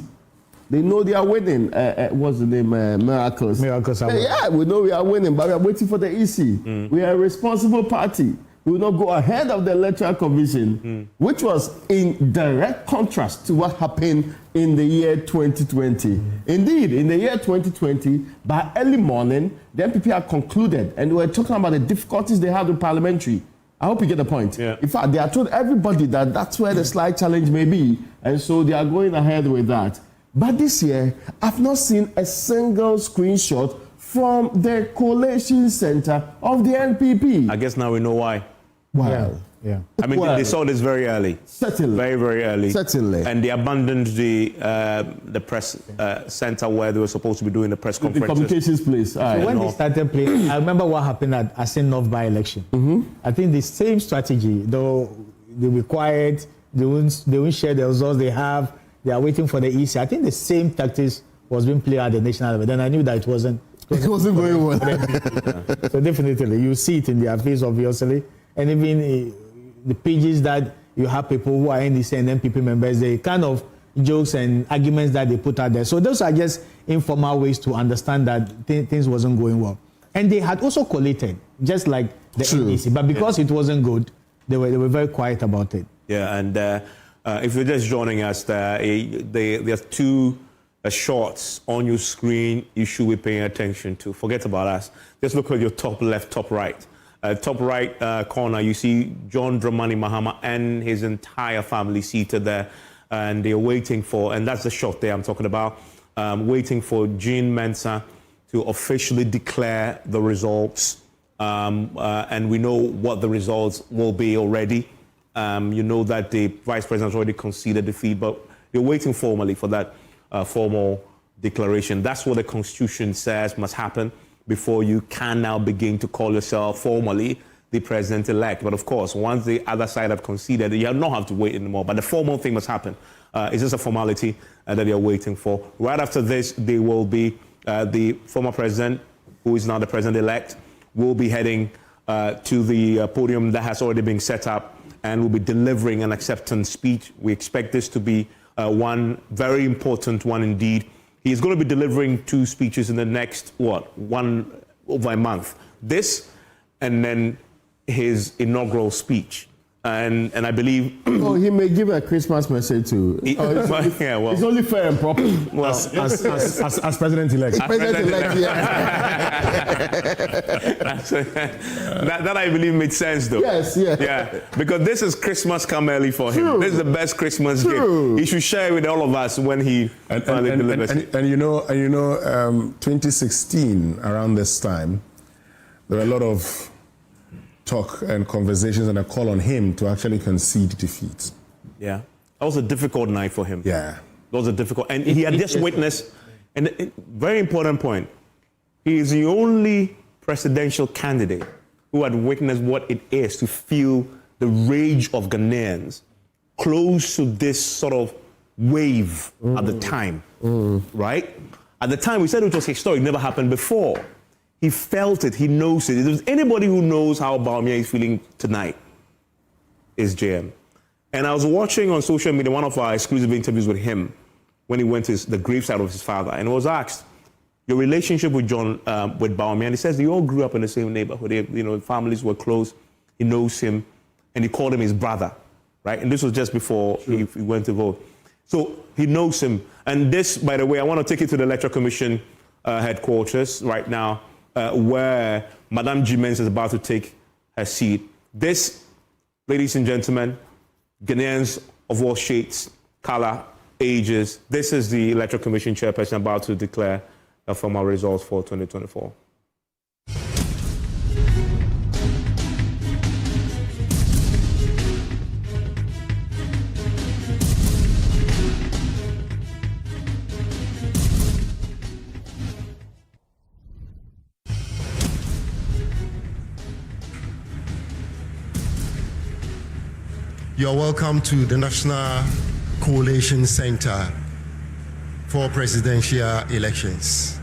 S7: They know they are winning. What's the name? Miracles.
S6: Miracles.
S7: Yeah, we know we are winning, but we are waiting for the EC. We are a responsible party. We will not go ahead of the Electoral Commission, which was in direct contrast to what happened in the year 2020. Indeed, in the year 2020, by early morning, the MPP had concluded, and we were talking about the difficulties they had with parliamentary. I hope you get the point.
S5: Yeah.
S7: In fact, they have told everybody that that's where the slight challenge may be, and so they are going ahead with that. But this year, I've not seen a single screenshot from the collation center of the NPP.
S5: I guess now we know why.
S7: Wow.
S6: Yeah.
S5: I mean, they saw this very early.
S7: Certainly.
S5: Very, very early.
S7: Certainly.
S5: And they abandoned the press center where they were supposed to be doing the press
S7: The
S5: conferences.
S7: communications place.
S6: When they started playing, I remember what happened at Asin North by-election. I think the same strategy, though they were quiet, they won't share the results they have, they are waiting for the EC. I think the same tactics was being played at the national level. Then I knew that it wasn't
S7: going well.
S6: So definitely, you see it in their face, obviously. And even the pages that you have people who are NDC and MPP members, the kind of jokes and arguments that they put out there. So those are just informal ways to understand that things wasn't going well. And they had also collated, just like the NDC. But because it wasn't good, they were very quiet about it.
S5: Yeah, and if you're just joining us, there are two shots on your screen you should be paying attention to. Forget about us. Just look at your top left, top right. Top right corner, you see John Dramani Mahama and his entire family seated there, and they're waiting for, and that's the shot there I'm talking about, waiting for Jean Mensah to officially declare the results, and we know what the results will be already. You know that the Vice President's already conceded defeat, but you're waiting formally for that formal declaration. That's what the Constitution says must happen before you can now begin to call yourself formally the president-elect. But of course, once the other side have conceded, you don't have to wait anymore. But the formal thing must happen. It's just a formality that you're waiting for. Right after this, they will be, the former president, who is now the president-elect, will be heading to the podium that has already been set up and will be delivering an acceptance speech. We expect this to be one very important one indeed. He's going to be delivering 2 speeches in the next, one over a month. This, and then his inaugural speech. And I believe...
S7: Oh, he may give a Christmas message too.
S5: Yeah, well,
S7: it's only fair and proper.
S5: Well,
S4: as president-elect.
S7: President-elect, yeah.
S5: that I believe made sense, though.
S7: Yes, yeah.
S5: Yeah, because this is Christmas come early for him.
S7: True.
S5: This is the best Christmas gift. He should share it with all of us when he finally delivers.
S4: And you know, 2016, around this time, there were a lot of talk and conversations and a call on him to actually concede defeat.
S5: Yeah, that was a difficult night for him.
S4: Yeah.
S5: That was a difficult, and he had just witnessed, and a very important point, he is the only presidential candidate who had witnessed what it is to feel the rage of Ghanaians close to this sort of wave at the time, right? At the time, we said it was historic, never happened before. He felt it, he knows it. If there's anybody who knows how Bawumia is feeling tonight, is JM. And I was watching on social media one of our exclusive interviews with him when he went to the graveside of his father, and was asked, your relationship with with Bawumia, and he says they all grew up in the same neighborhood. Families were close. He knows him, and he called him his brother, right? And this was just before he went to vote. So he knows him. And this, by the way, I want to take you to the Electoral Commission headquarters right now, where Madame G. Mens is about to take her seat. This, ladies and gentlemen, Ghanaians of all shades, color, ages, this is the Electoral Commission chairperson about to declare the formal results for 2024.
S10: You're welcome to the National Coalition Center for presidential elections.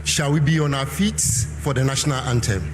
S10: Shall we be on our feet for the national anthem?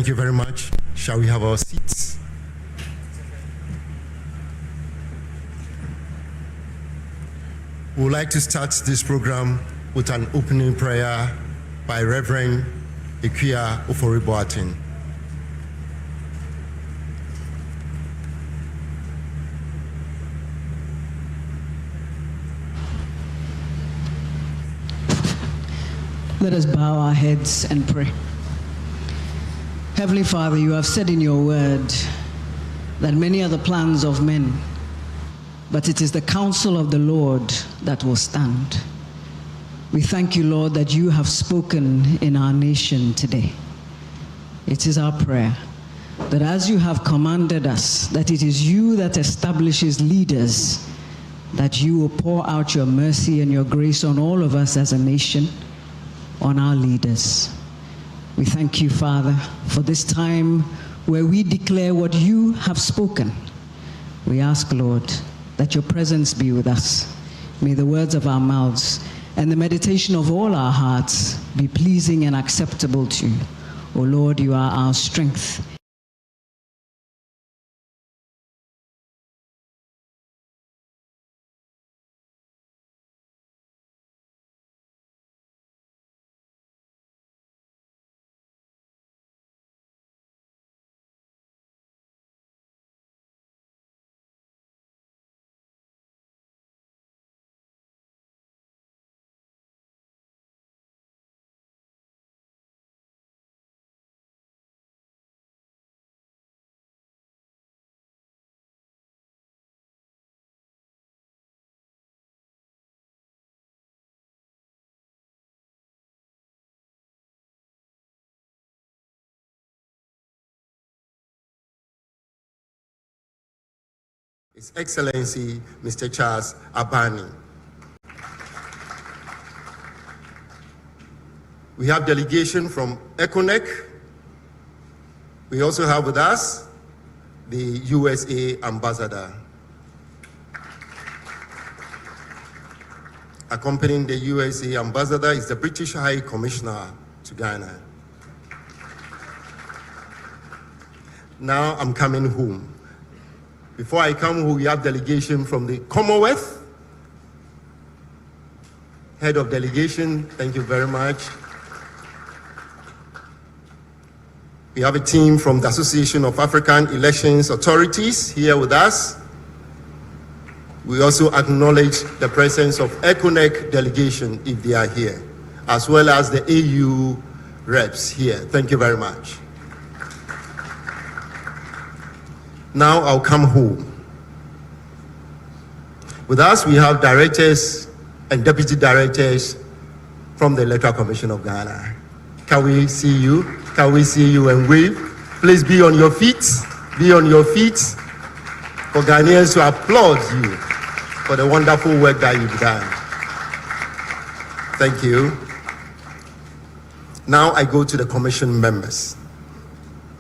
S10: Thank you very much. Shall we have our seats? We would like to start this program with an opening prayer by Reverend Ikuya Ofori-Boateng.
S11: Let us bow our heads and pray. Heavenly Father, you have said in your word that many are the plans of men, but it is the counsel of the Lord that will stand. We thank you, Lord, that you have spoken in our nation today. It is our prayer that as you have commanded us, that it is you that establishes leaders, that you will pour out your mercy and your grace on all of us as a nation, on our leaders. We thank you, Father, for this time where we declare what you have spoken. We ask, Lord, that your presence be with us. May the words of our mouths and the meditation of all our hearts be pleasing and acceptable to you. O Lord, you are our strength.
S10: His Excellency, Mr. Charles Abani. We have delegation from ECONEC. We also have with us the USA ambassador. Accompanying the USA ambassador is the British High Commissioner to Ghana. Now I'm coming home. Before I come home, we have delegation from the Commonwealth. Head of delegation, thank you very much. We have a team from the Association of African Elections Authorities here with us. We also acknowledge the presence of ECONEC delegation if they are here, as well as the AU reps here. Thank you very much. Now I'll come home. With us, we have directors and deputy directors from the Electoral Commission of Ghana. Can we see you? Can we see you and wave? Please be on your feet. Be on your feet for Ghanaians to applaud you for the wonderful work that you've done. Thank you. Now I go to the commission members.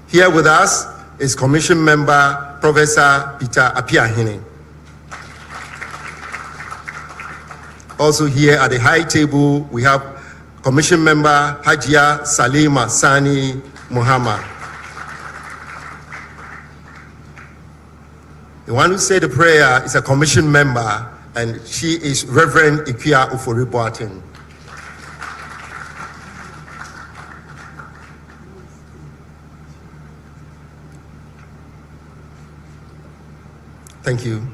S10: Here with us is Commission Member Professor Peter Apiahene. Also here at the high table, we have Commission Member Hajia Salima Sani Muhammad. The one who said the prayer is a commission member, and she is Reverend Ikuya Ofori-Boateng. Thank you.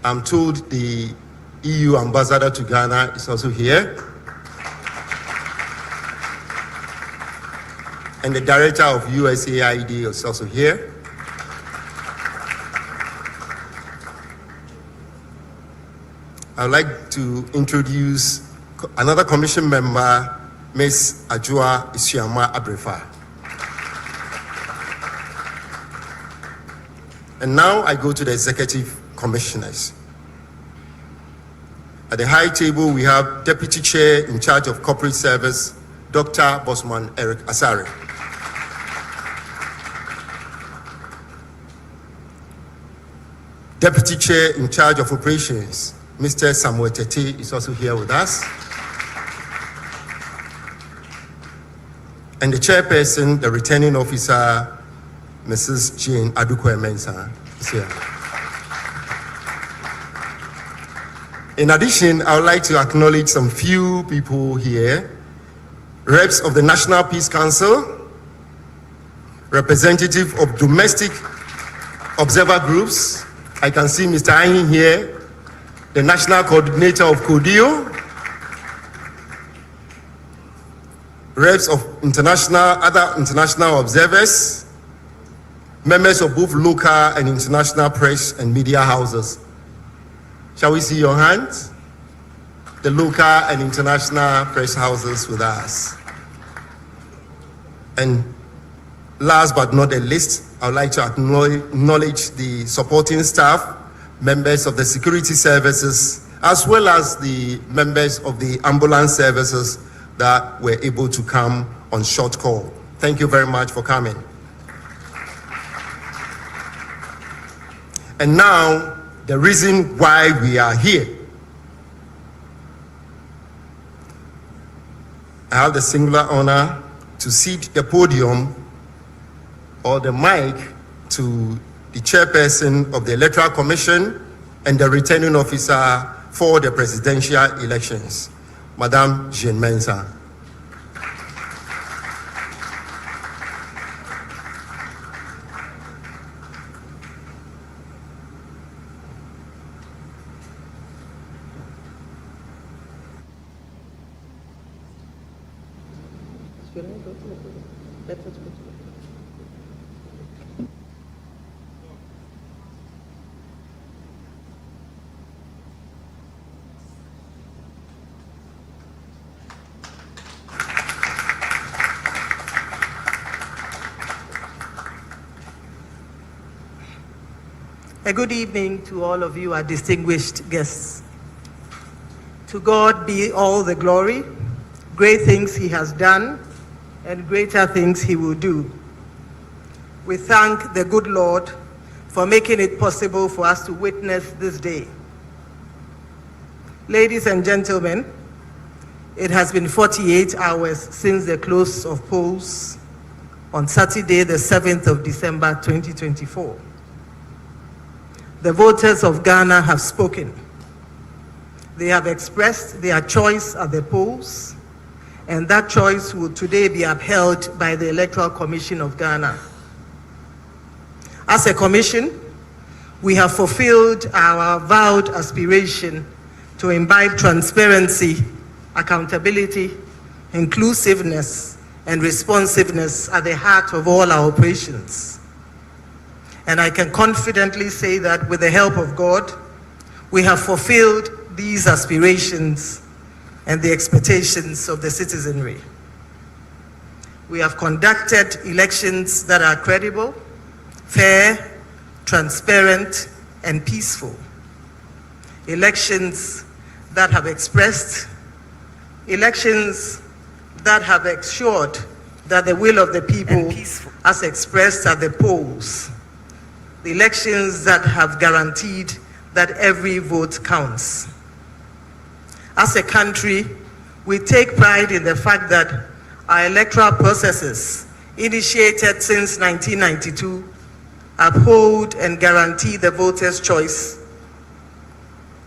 S10: I'm told the EU ambassador to Ghana is also here. And the director of USAID is also here. I'd like to introduce another commission member, Ms. Ajua Isiama Abrefa. And now I go to the executive commissioners. At the high table, we have Deputy Chair in charge of Corporate Service, Dr. Bosman Eric Asare. Deputy Chair in charge of Operations, Mr. Samuel Tete, is also here with us. And the chairperson, the returning officer, Mrs. Jane Adukwe-Mensah, is here. In addition, I would like to acknowledge some few people here. Reps of the National Peace Council, representative of domestic observer groups. I can see Mr. Ayin here, the national coordinator of CODIO, reps of other international observers, members of both local and international press and media houses. Shall we see your hands? The local and international press houses with us. And last but not the least, I would like to acknowledge the supporting staff, members of the security services, as well as the members of the ambulance services that were able to come on short call. Thank you very much for coming. And now, the reason why we are here. I have the singular honor to cede the podium or the mic to the chairperson of the Electoral Commission and the returning officer for the presidential elections, Madame Jane Mensah.
S12: A good evening to all of you, our distinguished guests. To God be all the glory, great things he has done, and greater things he will do. We thank the good Lord for making it possible for us to witness this day. Ladies and gentlemen, it has been 48 hours since the close of polls on Saturday, the 7th of December, 2024. The voters of Ghana have spoken. They have expressed their choice at the polls, and that choice will today be upheld by the Electoral Commission of Ghana. As a commission, we have fulfilled our vowed aspiration to imbibe transparency, accountability, inclusiveness, and responsiveness at the heart of all our operations. And I can confidently say that with the help of God, we have fulfilled these aspirations and the expectations of the citizenry. We have conducted elections that are credible, fair, transparent, and peaceful. Elections that have expressed, elections that have assured that the will of the people as expressed at the polls, the elections that have guaranteed that every vote counts. As a country, we take pride in the fact that our electoral processes, initiated since 1992, uphold and guarantee the voter's choice.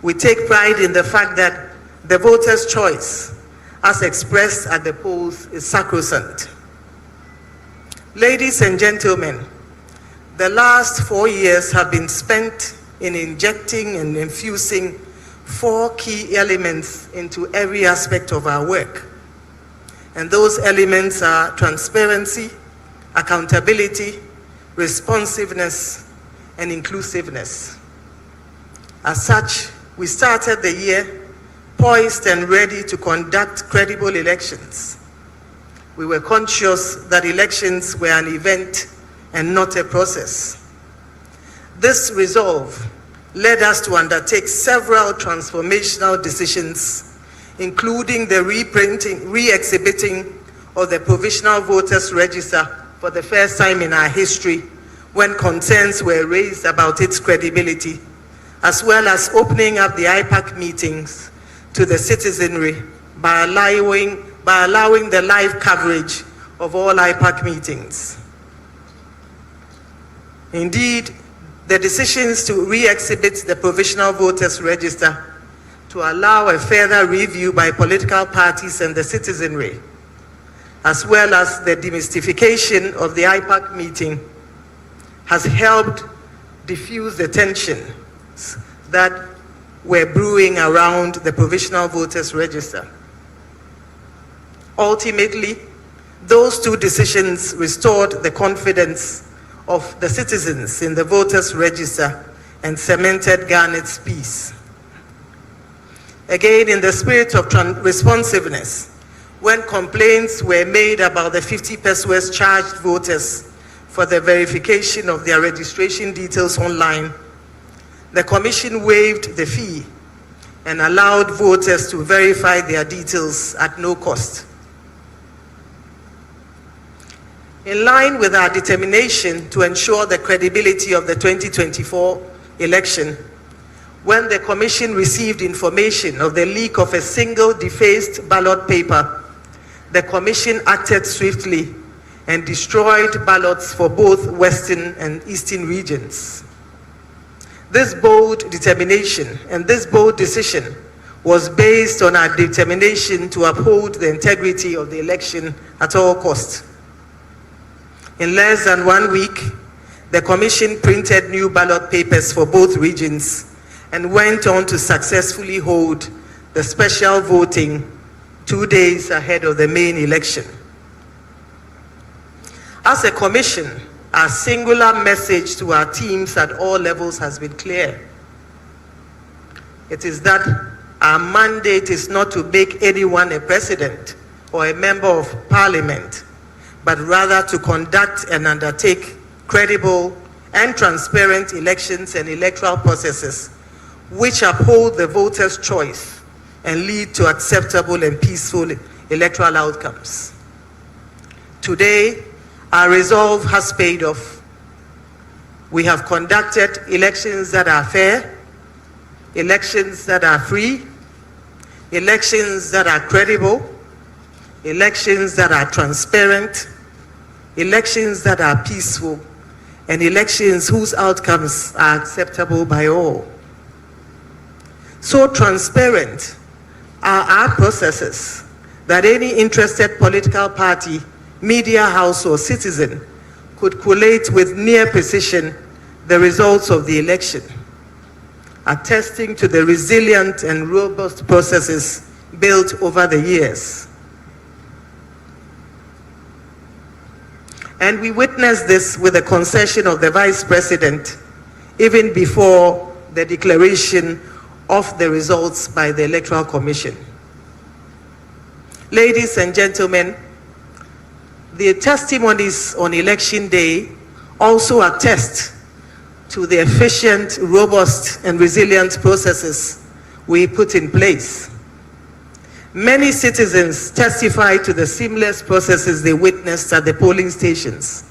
S12: We take pride in the fact that the voter's choice, as expressed at the polls, is sacrosanct. Ladies and gentlemen, the last 4 years have been spent in injecting and infusing 4 key elements into every aspect of our work. And those elements are transparency, accountability, responsiveness, and inclusiveness. As such, we started the year poised and ready to conduct credible elections. We were conscious that elections were an event and not a process. This resolve led us to undertake several transformational decisions, including the re-exhibiting of the Provisional Voters Register for the first time in our history, when concerns were raised about its credibility, as well as opening up the IPAC meetings to the citizenry by allowing the live coverage of all IPAC meetings. Indeed, the decisions to re-exhibit the Provisional Voters Register, to allow a further review by political parties and the citizenry, as well as the demystification of the IPAC meeting, has helped diffuse the tensions that were brewing around the Provisional Voters Register. Ultimately, those 2 decisions restored the confidence of the citizens in the Voters Register and cemented Ghana's peace. Again, in the spirit of responsiveness, when complaints were made about the 50 pesos charged voters for the verification of their registration details online, the Commission waived the fee and allowed voters to verify their details at no cost. In line with our determination to ensure the credibility of the 2024 election, when the Commission received information of the leak of a single defaced ballot paper, the Commission acted swiftly and destroyed ballots for both Western and Eastern regions. This bold determination and this bold decision was based on our determination to uphold the integrity of the election at all costs. In less than 1 week, the Commission printed new ballot papers for both regions and went on to successfully hold the special voting 2 days ahead of the main election. As a Commission, our singular message to our teams at all levels has been clear. It is that our mandate is not to make anyone a president or a member of parliament, but rather to conduct and undertake credible and transparent elections and electoral processes which uphold the voters' choice and lead to acceptable and peaceful electoral outcomes. Today, our resolve has paid off. We have conducted elections that are fair, elections that are free, elections that are credible, elections that are transparent, elections that are peaceful, and elections whose outcomes are acceptable by all. So transparent are our processes that any interested political party, media house, or citizen could collate with near precision the results of the election, attesting to the resilient and robust processes built over the years. And we witnessed this with the concession of the Vice President, even before the declaration of the results by the Electoral Commission. Ladies and gentlemen, the testimonies on Election Day also attest to the efficient, robust, and resilient processes we put in place. Many citizens testified to the seamless processes they witnessed at the polling stations.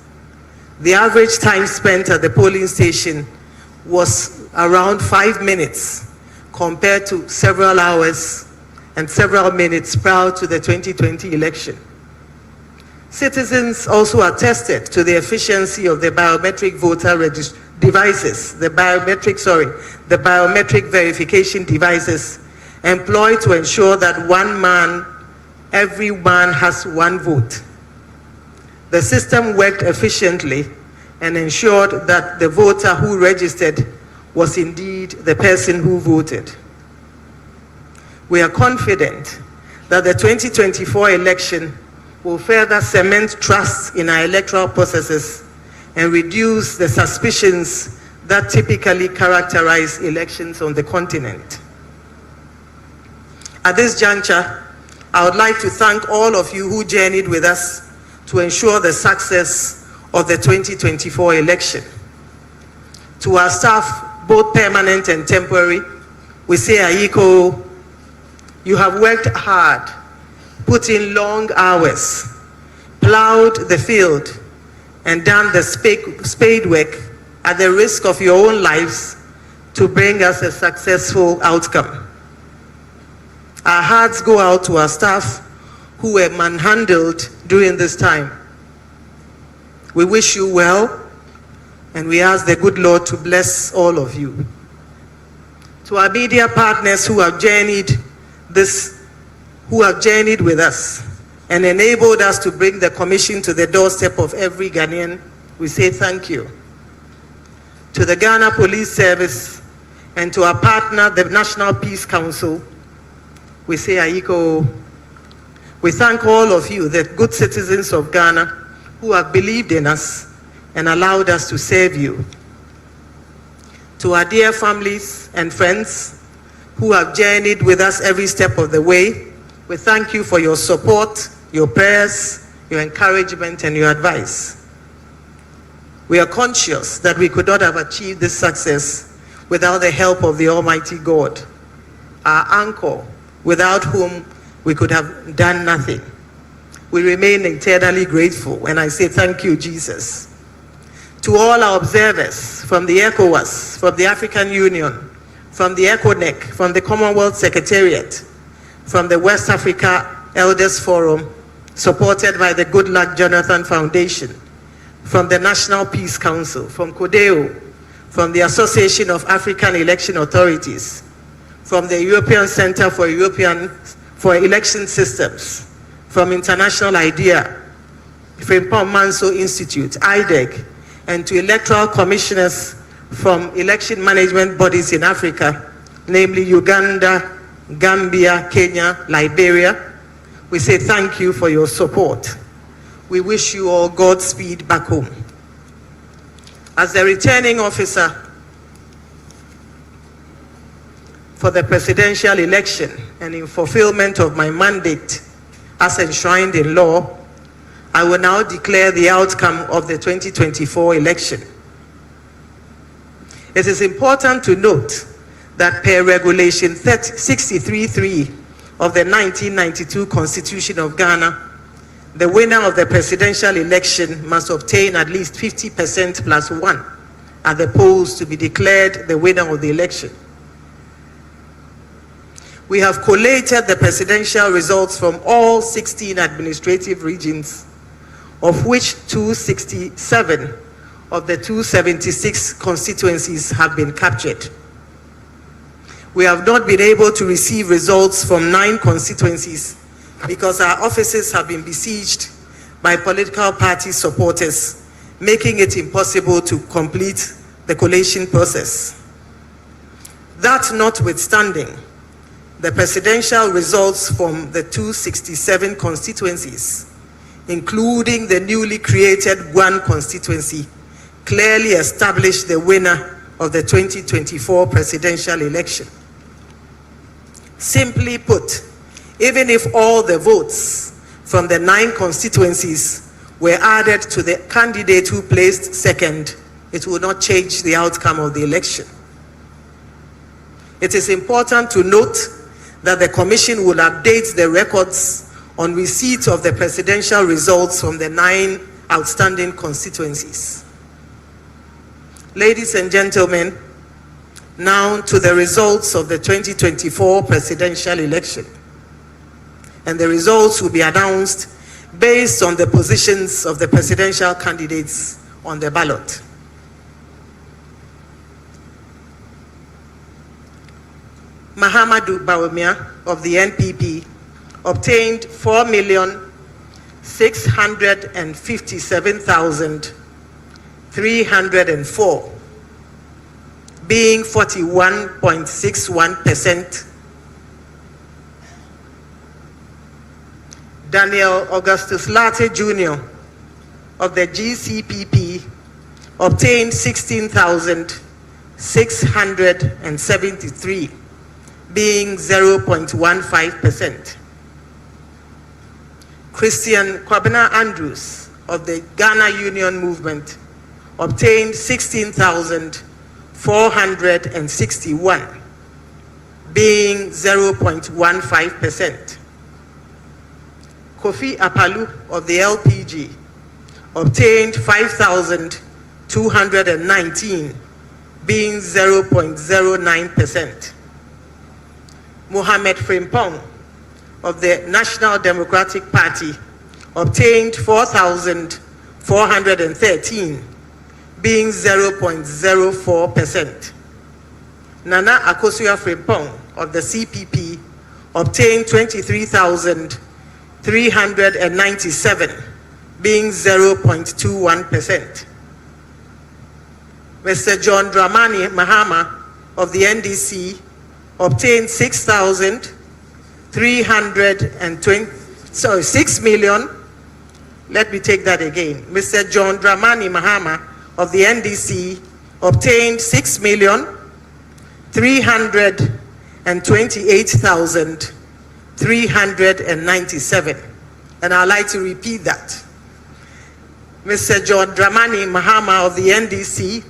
S12: The average time spent at the polling station was around 5 minutes compared to several hours and several minutes prior to the 2020 election. Citizens also attested to the efficiency of the biometric voter devices, the biometric verification devices employed to ensure that every man has one vote. the system worked efficiently and ensured that the voter who registered was indeed the person who voted. We are confident that the 2024 election will further cement trust in our electoral processes and reduce the suspicions that typically characterize elections on the continent. At this juncture, I would like to thank all of you who journeyed with us to ensure the success of the 2024 election. To our staff, both permanent and temporary, we say, Ayiko, you have worked hard, put in long hours, plowed the field, and done the spade work at the risk of your own lives to bring us a successful outcome. Our hearts go out to our staff who were manhandled during this time. We wish you well, and we ask the good Lord to bless all of you. To our media partners who have journeyed with us and enabled us to bring the commission to the doorstep of every Ghanaian, we say thank you. To the Ghana Police Service and to our partner, the National Peace Council, we say Ayiko. We thank all of you, the good citizens of Ghana, who have believed in us and allowed us to serve you. To our dear families and friends who have journeyed with us every step of the way, we thank you for your support, your prayers, your encouragement, and your advice. We are conscious that we could not have achieved this success without the help of the Almighty God, our anchor, without whom we could have done nothing. We remain eternally grateful, and I say thank you, Jesus. To all our observers from the ECOWAS, from the African Union, from the ECONEC, from the Commonwealth Secretariat, from the West Africa Elders Forum, supported by the Good Luck Jonathan Foundation, from the National Peace Council, from CODEO, from the Association of African Election Authorities, from the European Center for Election Systems, from International IDEA, Frimpong Manso Institute, IDEG, and to electoral commissioners from election management bodies in Africa, namely Uganda, Gambia, Kenya, Liberia, we say thank you for your support. We wish you all Godspeed back home. As the returning officer for the presidential election and in fulfillment of my mandate as enshrined in law, I will now declare the outcome of the 2024 election. It is important to note that per Regulation 63.3 of the 1992 Constitution of Ghana, the winner of the presidential election must obtain at least 50% plus 1 at the polls to be declared the winner of the election. We have collated the presidential results from all 16 administrative regions, of which 267 of the 276 constituencies have been captured. We have not been able to receive results from 9 constituencies because our offices have been besieged by political party supporters, making it impossible to complete the collation process. That notwithstanding, the presidential results from the 267 constituencies, including the newly created Guan constituency, clearly established the winner of the 2024 presidential election. Simply put, even if all the votes from the 9 constituencies were added to the candidate who placed second, it will not change the outcome of the election. It is important to note that the Commission will update the records on receipt of the presidential results from the 9 outstanding constituencies. Ladies and gentlemen, now to the results of the 2024 presidential election. And the results will be announced based on the positions of the presidential candidates on the ballot. Mahamadou Bawumia of the NPP obtained 4,592,9 657,304, being 41.61%. Daniel Augustus Latte Jr. of the GCPP obtained 16,673, being 0.15%. Christian Kwabena Andrews of the Ghana Union Movement obtained 16,461, being 0.15%. Kofi Apalu of the LPG obtained 5,219, being 0.09%. Mohamed Frimpong of the National Democratic Party obtained 4,413, being 0.04%. Nana Akosua Frimpong of the CPP obtained 23,397, being 0.21%. Mr. John Dramani Mahama of the NDC obtained 6 million. Let me take that again. Mr. John Dramani Mahama of the NDC obtained 6,328,397. And I'd like to repeat that. Mr. John Dramani Mahama of the NDC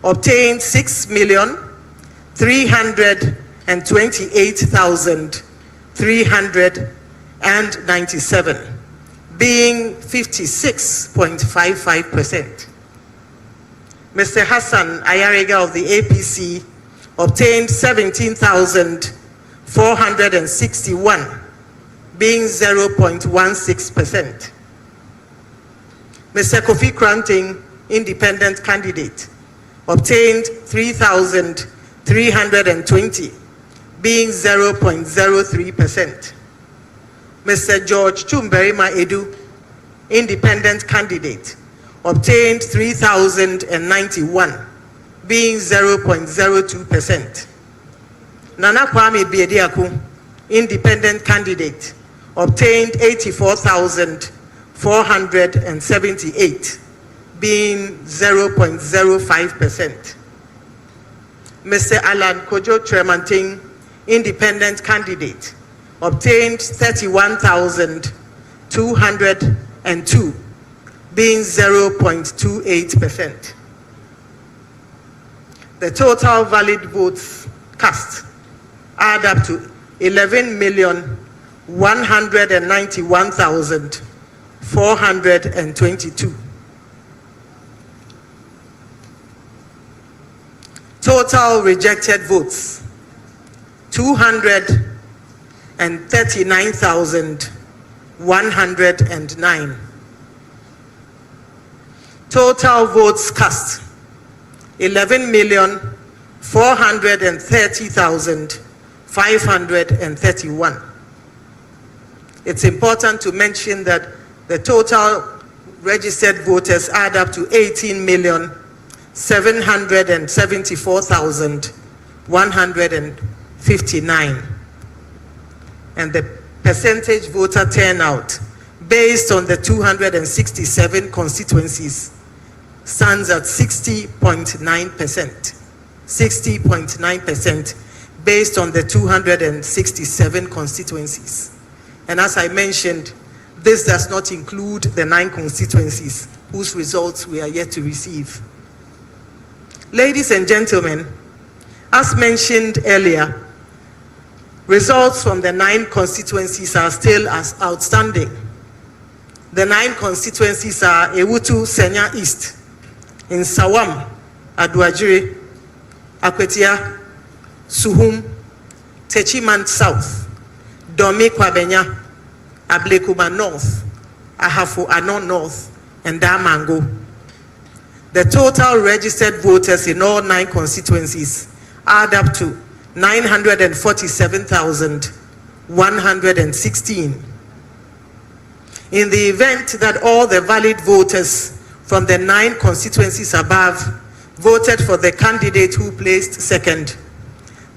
S12: obtained 6,328,397, being 56.55%. Mr. Hassan Ayarega of the APC obtained 17,461, being 0.16%. Mr. Kofi Kranting, independent candidate, obtained 3,320, being 0.03%. Mr. George Chumberima Edu, independent candidate, obtained 3,091, being 0.02%. Nana Kwame Biediaku, independent candidate, obtained 84,478, being 0.05%. Mr. Alan Kojo Tremanting, independent candidate, obtained 31,202, being 0.28%. The total valid votes cast add up to 11,191,422. Total rejected votes 239,109. Total votes cast 11,430,531. It's important to mention that the total registered voters add up to 18,774,159. And the percentage voter turnout based on the 267 constituencies stands at 60.9%. 60.9% based on the 267 constituencies. And as I mentioned, this does not include the 9 constituencies whose results we are yet to receive. Ladies and gentlemen, as mentioned earlier, results from the 9 constituencies are still as outstanding. The 9 constituencies are Ewutu Senya East, in Sawam, Aduajiri, Akwetia, Suhum, Techiman South, Domi Kwabenya, Ablekuba North, Ahafo Anon North, and Damango. The total registered voters in all 9 constituencies add up to 947,116. In the event that all the valid voters from the 9 constituencies above voted for the candidate who placed second,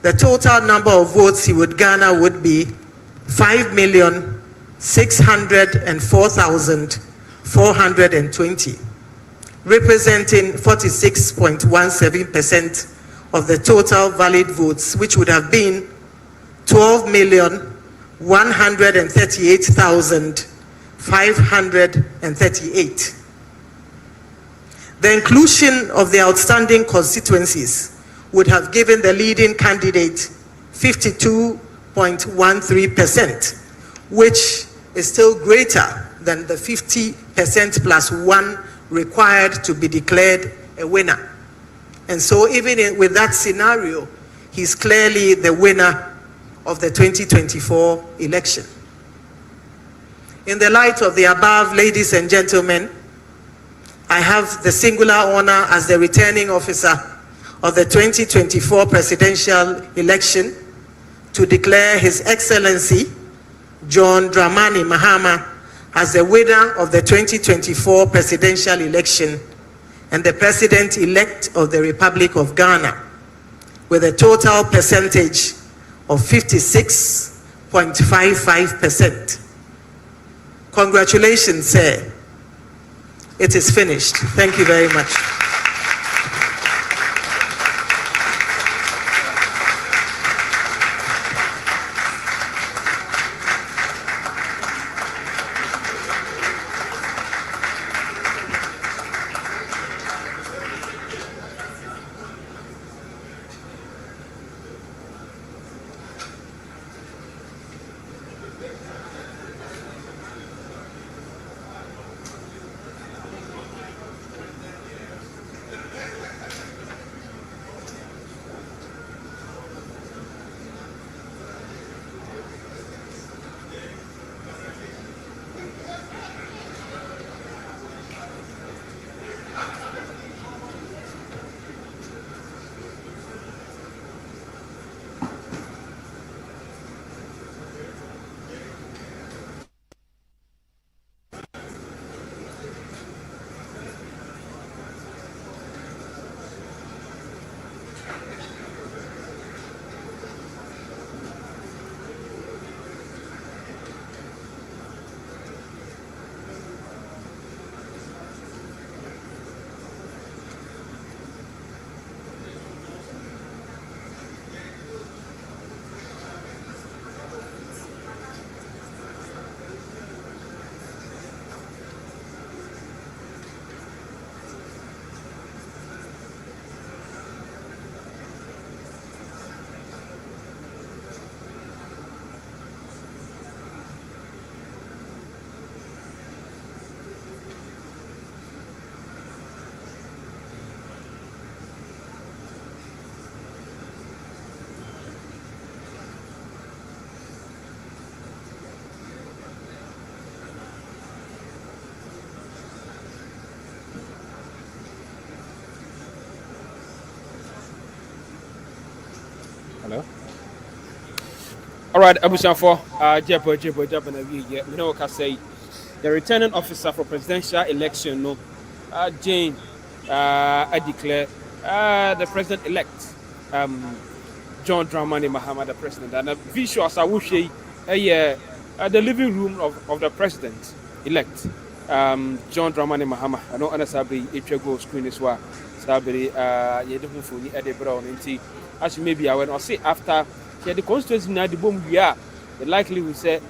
S12: the total number of votes he would garner would be 5,604,420, representing 46.17% of the total valid votes, which would have been 12,138,538. The inclusion of the outstanding constituencies would have given the leading candidate 52.13%, which is still greater than the 50% plus 1 required to be declared a winner. And so even with that scenario, he's clearly the winner of the 2024 election. In the light of the above, ladies and gentlemen, I have the singular honor as the returning officer of the 2024 presidential election to declare His Excellency John Dramani Mahama as the winner of the 2024 presidential election and the President-elect of the Republic of Ghana with a total percentage of 56.55%. Congratulations, sir. It is finished. Thank you very much.
S1: Hello. All right, Abusanfo, Jepo, you know what I say. The returning officer for presidential election, no, Jane, I declare the president-elect, John Dramani Mahama, the president, and the visuals I will show the living room of the president-elect, John Dramani Mahama. I know understand if go screen as well. Sabri, you don't phone Eddie Brown, and as you may be aware, or say after the constituency now the boom we are, the likely will say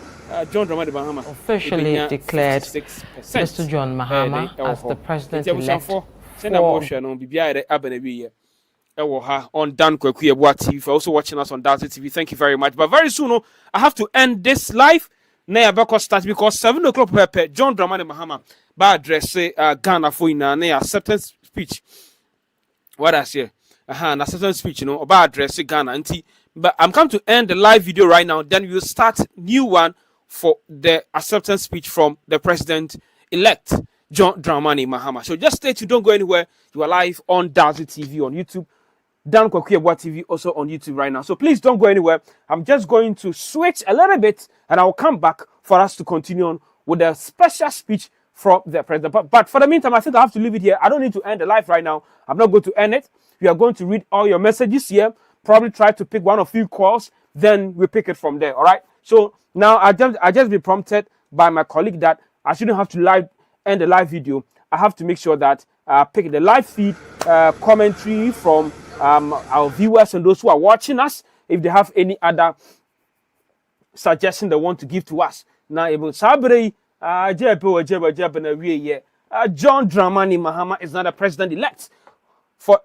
S1: John Dramani Mahama
S13: officially declared Mr. John Mahama as the president-elect for
S1: on Dan Kwekuyebuwa TV for also watching us on Delta TV. Thank you very much. But very soon, I have to end this live. Now because start because 7 o'clock per John Dramani Mahama by address Ghana for in an acceptance speech. What I say? An acceptance speech, you know, about address Ghana. But I'm coming to end the live video right now. Then we'll start new one for the acceptance speech from the president-elect John Dramani Mahama. So just stay tuned, don't go anywhere. You are live on Delta TV on YouTube. Dan Kwekuyebuwa TV also on YouTube right now. So please don't go anywhere. I'm just going to switch a little bit and I'll come back for us to continue on with a special speech from the president. But for the meantime, I think I have to leave it here. I don't need to end the live right now. I'm not going to end it. We are going to read all your messages here. Probably try to pick one or few calls. Then we pick it from there. All right. So now I just be prompted by my colleague that I shouldn't have to end the live video. I have to make sure that I pick the live feed commentary from our viewers and those who are watching us. If they have any other suggestion they want to give to us. Now, John Dramani Mahama is not a president-elect for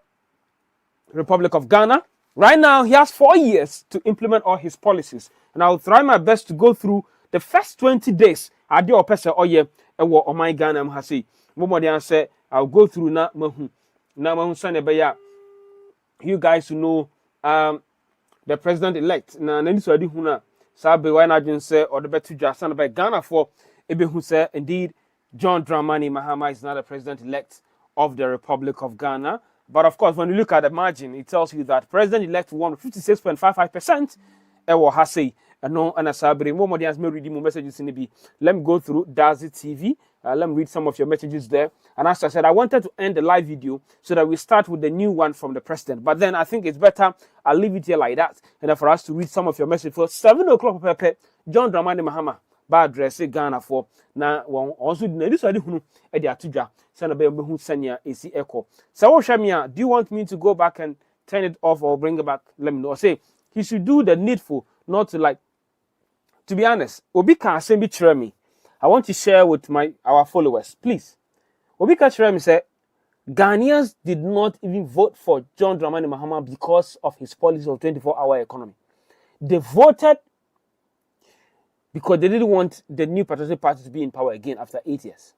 S1: Republic of Ghana. Right now, he has 4 years to implement all his policies. And I'll try my best to go through the first 20 days. I do opesa oye ewo o my Ghana mhasi. Momodian say I'll go through na mahu. Na mahu sanebeya. You guys who know the president-elect. Na nani so adi huna sabe why na jun say or the betu jasan by Ghana for ebe who say indeed John Dramani Mahama is not a president-elect of the Republic of Ghana. But of course, when you look at the margin, it tells you that president-elect won 56.55%. Ewo hase no anasabre mo modians me read more messages in the. Let me go through Dazi TV. Let me read some of your messages there. And as I said, I wanted to end the live video so that we start with the new one from the president. But then I think it's better I'll leave it here like that. And then for us to read some of your messages for 7 o'clock. Pepe John Dramani Mahama ba address Ghana for na also this wadi hunu e dia tudwa sana be hu sanya esi echo. So Shamia, do you want me to go back and turn it off or bring it back? Let me know. Say he should do the needful, not to like. To be honest, Obi can send me. I want to share with our followers, please. Obi can say Ghanaians did not even vote for John Dramani Mahama because of his policy of 24-hour economy. They voted because they didn't want the new patriotic party to be in power again after 8 years.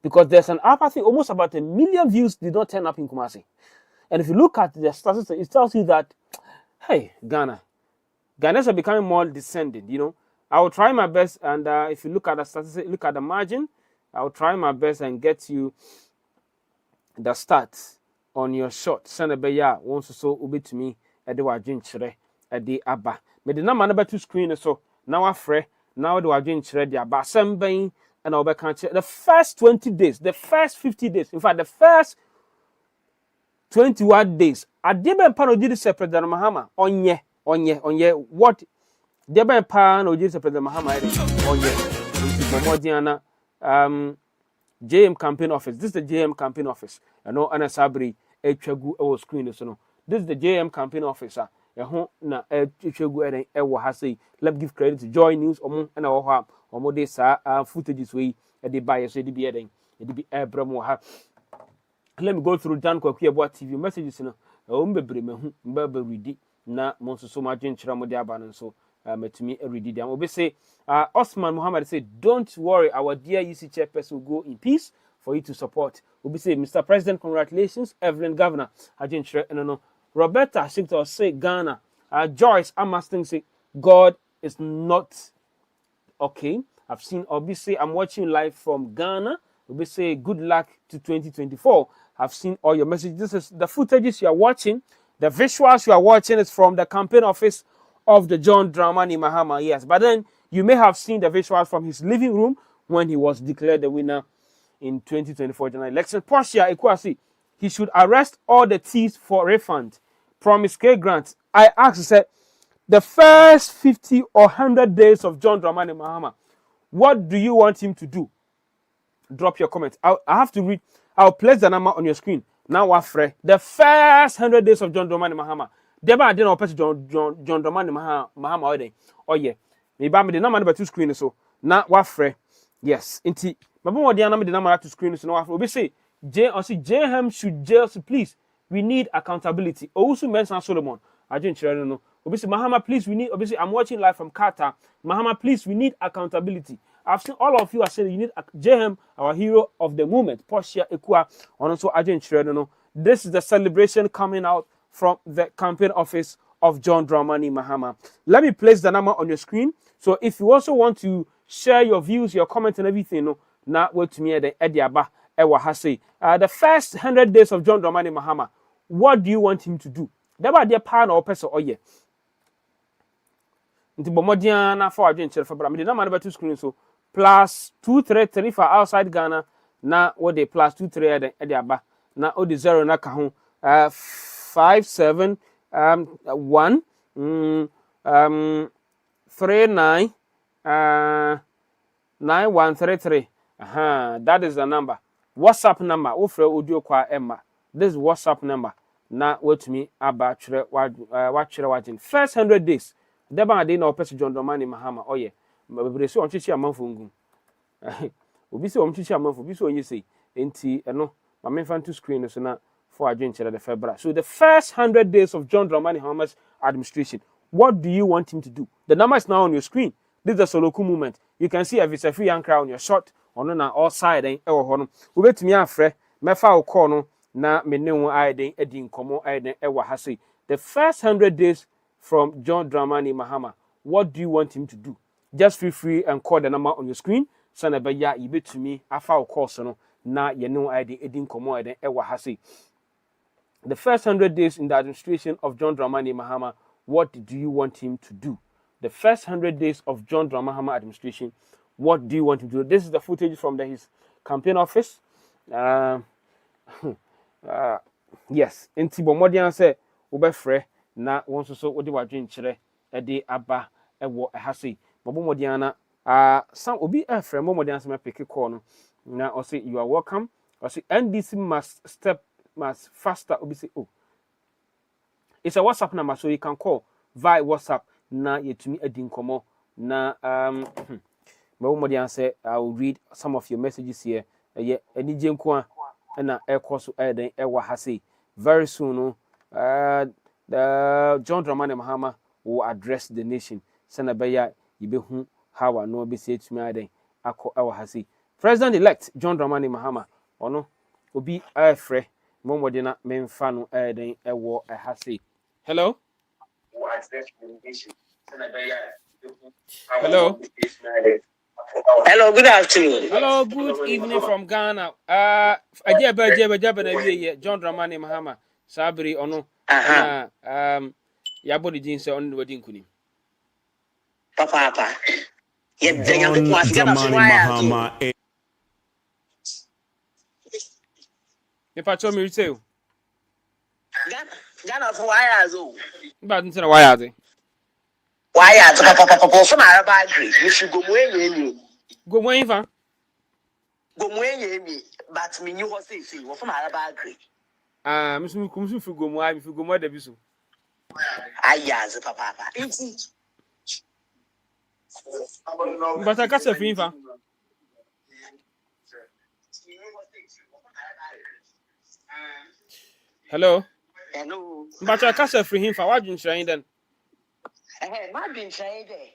S1: Because there's an apathy, almost about 1 million views did not turn up in Kumasi. And if you look at the statistics, it tells you that, hey, Ghanaians are becoming more descending, you know. I will try my best, and if you look at the statistics, look at the margin, I will try my best and get you the stats on your shot. Senebeya wants so ubi to me at the wajin chere at the abba. But the number 2 screen so now afre now the wajin chere the abba sembang and I'll be the first 20 days, the first 50 days, in fact, the first 21 days. I didn't pano did separate than Mahama on ye what deba pa no Jesus President Mahama Modiana JM campaign office. This is the JM campaign office. I know Anna Sabri Echegu o screen so no. This is the JM campaign officer. Na Echegu ewo hase. Let's give credit to Joy News and our omode sa footages we e buy so e be eden. E be ebramo ha. Let me go through Dan Kwaku about TV messages no. Mbebre mehu mbebe ready na monso so ma dwenkyera mo de aba no so metumi ready dem. Obi say Osman Muhammad say don't worry, our dear UC chairperson will go in peace for you to support. Obi say Mr. President, congratulations, Evelyn Governor. Dwenkyera no. Roberta Shipto say Ghana. Joyce Amasting say God is not okay. I've seen Obi say I'm watching live from Ghana. Obi say good luck to 2024. I've seen all your messages. This is the footages you are watching. The visuals you are watching is from the campaign office of the John Dramani Mahama. Yes, but then you may have seen the visuals from his living room when he was declared the winner in 2024 general election. Portia Ekwasi, he should arrest all the thieves for refund. Promise K Grant. I asked, said, the first 50 or 100 days of John Dramani Mahama, what do you want him to do? Drop your comment. I have to read. I'll place the number on your screen. Now, the first 100 days of John Dramani Mahama. Deba didn't open John Dramani Mahama. Oh, yeah. Maybe I'm the number 2 screen. So now, yes. Inti. But what the number 2 screen. So now, we say, JM should jail. So please, we need accountability. Also, mention Solomon. I didn't know. Obviously, Mahama, please, we need. Obviously, I'm watching live from Qatar. Mahama, please, we need accountability. I've seen all of you are saying you need JM, our hero of the moment. Portia Ekua, and also Ajin Chireno. This is the celebration coming out from the campaign office of John Dramani Mahama. Let me place the number on your screen. So if you also want to share your views, your comments, and everything, now wait to me at the Ediaba Ewa Hase. The first 100 days of John Dramani Mahama, what do you want him to do? Deba dia pan or person or ye. Nti bomodiana for Ajin Chireno, but I'm the number 2 screen so. plus 233 for outside Ghana. Na what they plus 23 at the aba. Na o the 0 na kaho 571 39 9133. That is the number. WhatsApp number. Ofre audio kwa Emma. This is WhatsApp number. Na what me aba chere wajin. First 100 days. Deba dey na opese John Dramani Mahama. Oh yeah. Bebre so onchichi amanfo ngum. Obi se omchichi amanfo, obi se onye sei. Enti eno ma memfa to screen so na for adwen chere the February. So the first 100 days of John Dramani Mahama's administration, what do you want him to do? The number is now on your screen. This is the Soloku movement. You can see if it's a free anchor on your shot on all side and ewo we bet me afre mefa o call no na me ne wo aiden edi nkomo aiden ewa ha sei. The first 100 days from John Dramani Mahama, what do you want him to do? Just feel free and call the number on your screen. Sana be ya you bet me afa o call so no na ye ne wo aiden edi nkomo aiden ewa ha sei. The first 100 days in the administration of John Dramani Mahama, what do you want him to do? The first 100 days of John Dramani Mahama administration, what do you want him to do? This is the footage from his campaign office. Yes, enti bomodian say obefre na won so odi wadwen kire e de aba ewo ehase bomodian na some obi efre bomodian say me pick call no na o say you are welcome. O say NDC must faster obi say oh, it's a WhatsApp number so you can call via WhatsApp na yetumi edi nkomo na bomodian say I will read some of your messages here. Any jenko na ekoso eden ewa hase very soon. The John Dramani Mahama will address the nation. Senabeya yibehu how no be say to me eden ako ewa hase. President-elect John Dramani Mahama ono obi afre momodina memfa no eden ewo hase. Hello. Hello.
S14: Hello, good afternoon.
S1: Hello, good evening from Ghana. Ajaba na wiye John Dramani Mahama Sabri ono na yabodi jinse on wadi nkuni.
S14: Papa.
S5: John Dramani Mahama.
S1: Me pacho mi rite.
S14: Ghana for wayazo.
S1: Ba ntina wayaze.
S14: Wayazo papa for my bagri. We should go mwenye.
S1: Go mwenye
S14: Go mwenye but me you what say for my bagri.
S1: Misu kumsu fi go mwa, mi fi go mwa da biso.
S14: Ayazo papa.
S1: But I kasa fi fa. Hello.
S14: Hello.
S1: But I kasa fi him fa wadun shran den.
S14: Ma bin shran there.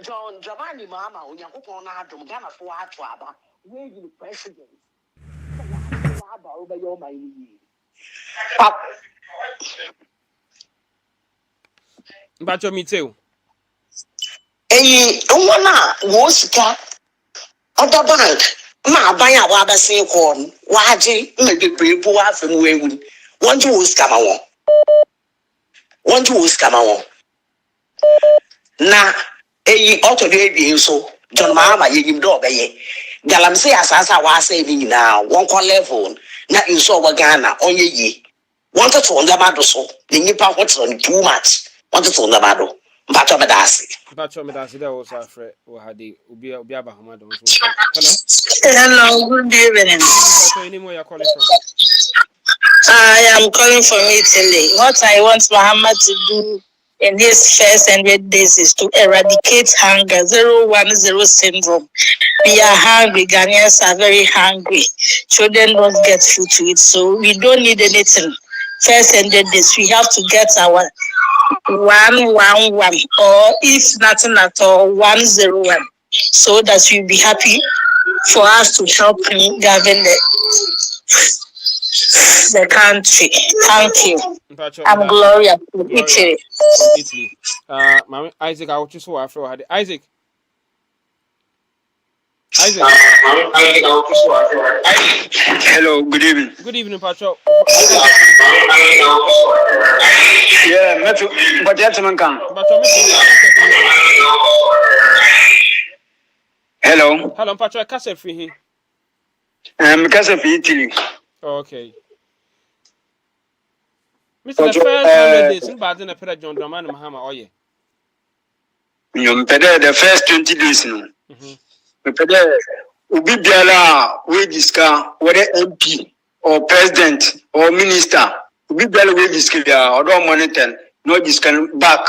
S14: John Dramani Mahama Onyankopon na adom Ghana for ato aba. Where the president? Aba over your my
S1: But you me too.
S14: Una wo sika other bank ma banya wa ba se ko wa je me bebre bu wa fam wewu won ju wo sika ma won na auto de bi nso John Mahama yeyim do obeye galamse asasa wa asa ni nyina won ko level na nso wa Ghana onye yi won to on da do so the nipa hotron too much won to on da do mpacho medasi
S1: there was afre o hade obi abahoma do.
S14: Hello, good evening.
S1: So any more you're calling from?
S14: I am calling from Italy. What I want Muhammad to do in his first 100 days is to eradicate hunger, 010 syndrome. We are hungry. Ghanaians are very hungry. Children don't get food to eat, so we don't need anything. First 100 days, we have to get our 111, or if nothing at all, 101, so that we'll be happy for us to help him govern the country. Thank you. I'm Gloria from Italy.
S1: From Italy. Mami Isaac, I will choose who after had Isaac.
S15: Hello, good evening.
S1: Good evening, Pacho.
S15: Yeah, but gentlemen come. Hello.
S1: Hello, Patrick. Kasa free.
S15: Kasa free Italy.
S1: Okay. Mr. The first 100 days, in bad in a period John Dramani Mahama, oh yeah.
S15: The first 20 days, no. Ubi biala we discuss whether MP or president or minister. Ubi biala we discuss or don't monitor. No discuss back.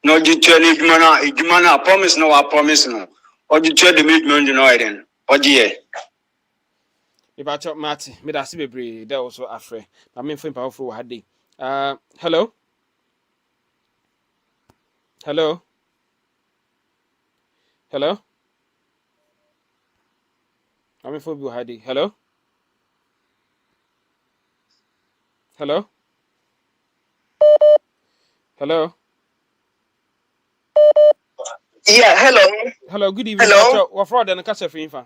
S15: No judge mana promise no I promise no. Or judge the movement no I then. Or the
S1: If I talk Marty, me that see be there also afraid. I mean for powerful had day. Hello. Hello. Hello. I mean for had day. Hello. Hello. Hello.
S16: Yeah, hello.
S1: Hello, good evening.
S16: Hello.
S1: What fraud and Kasa free info?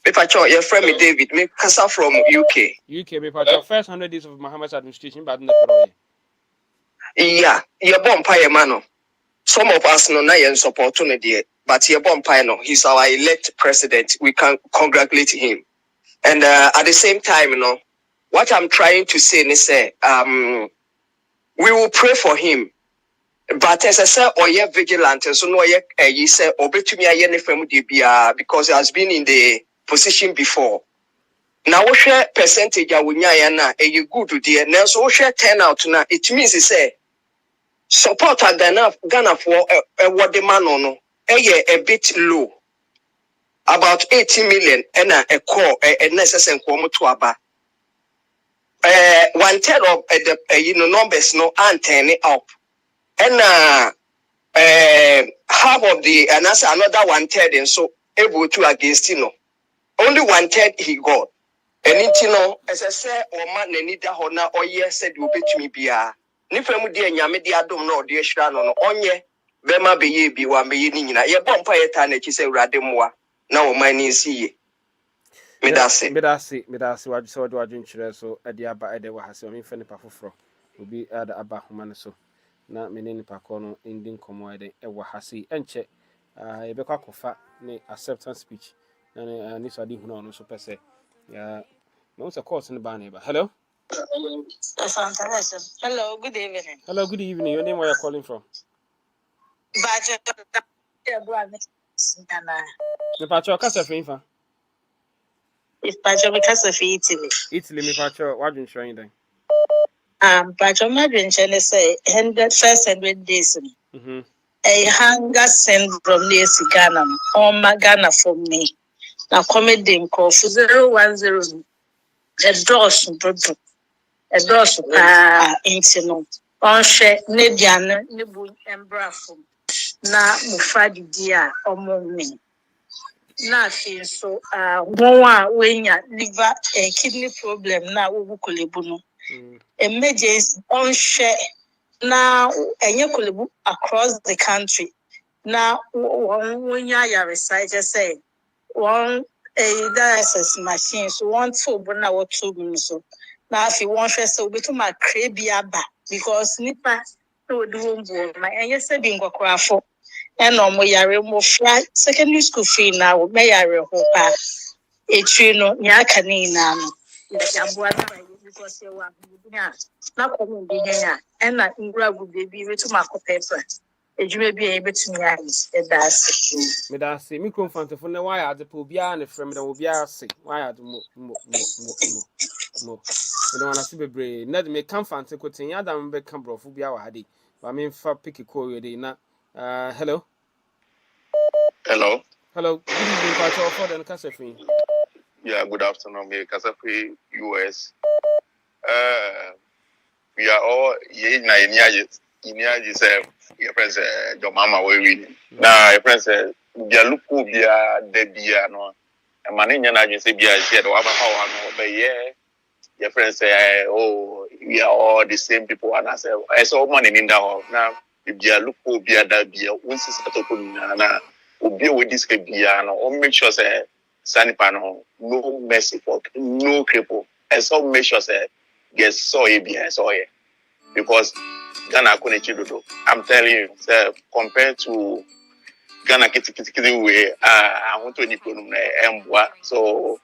S16: If I talk, your friend me David, me Kasa from UK.
S1: UK, me part first 100 days of Muhammad's administration, but in the Peroy.
S16: Yeah, you're born pie man. Some of us know na support on the but you're born pie no. He's our elect president. We can congratulate him. And at the same time, what I'm trying to say is we will pray for him. But as I said, or vigilant, and so no, you say, obey me, because he has been in the position before. Now, what share percentage I will na you good to the now, so share turnout now. It means he say support Ghana for what the man on a bit low, about 80 million, and a core a necessary to aba. 1/3 of the numbers no and turn it up. And half of the and that's another 1/3 and so able to against only 1/3 he got. And as I say, or man need a honor or yes said you bet me be a Nifemu dear Yamidi Adom no dear Shran on onye Bema be ye be one be nina ye bonfire tan she say rademwa now mine see.
S1: Medasi, what you saw do I drink so at the Abba Edewa has your infinite pafufro will be at the Abba Human so. Na menene pakono ending komoede ewa hasi enche ebekwa kofa ne acceptance speech na ni so adi hunu no so pese ya no se course ne ba na ba. Hello.
S14: Hello, good evening.
S1: Hello, good evening. Your name, where you're calling from? Me pacho kasa fe infa.
S14: If pacho me kasa fe Italy.
S1: Italy me pacho what you showing then?
S14: Pacho ma dwenche say 100 days. A hunger syndrome near Ghana, or Ghana for me. Now, comedy call for 010. A doors, intino. On share, Nediana, Nibu, and Brafum. Na Mufadi dear, or me. Nothing so, when ya liver a kidney problem now, Ukulibuno. Emergency on share. Now, and you could across the country. Now, when you recite, just say one a dialysis machine, so 1 2 but now 2 minutes. So now, if you want to say, we to my crabia back because Nipa no do my and you said being grafo and no more yare more flat secondary school fee now, may I rehopa a trino, Yakanina. Because you want not coming and that would be to my paper. You may be able to me that's
S1: Me da say me confront for na why ade po bia na frem da wo bia say why ade mo me don't wanna see bebre na me confront ko tin ya da me be kan brofo bia wa hade ba me fa pick call we dey na hello good evening Pacho for the Kasafin.
S17: Yeah, good afternoon. Me Kasafi US. We are all your friends your mama we now your friends dia luku bia de bia no e mane nya na adwen se bia share the wa ba how no be your friends say oh we are all the same people and I say so money in that now bia luku bia da bia unsi satoko na obi we this bia no o make sure say sanipa no mercy for no cripple and so make sure say get so bia so here because Ghana I'm telling you, compared to Ghana kiti we I want to ni ko no embwa so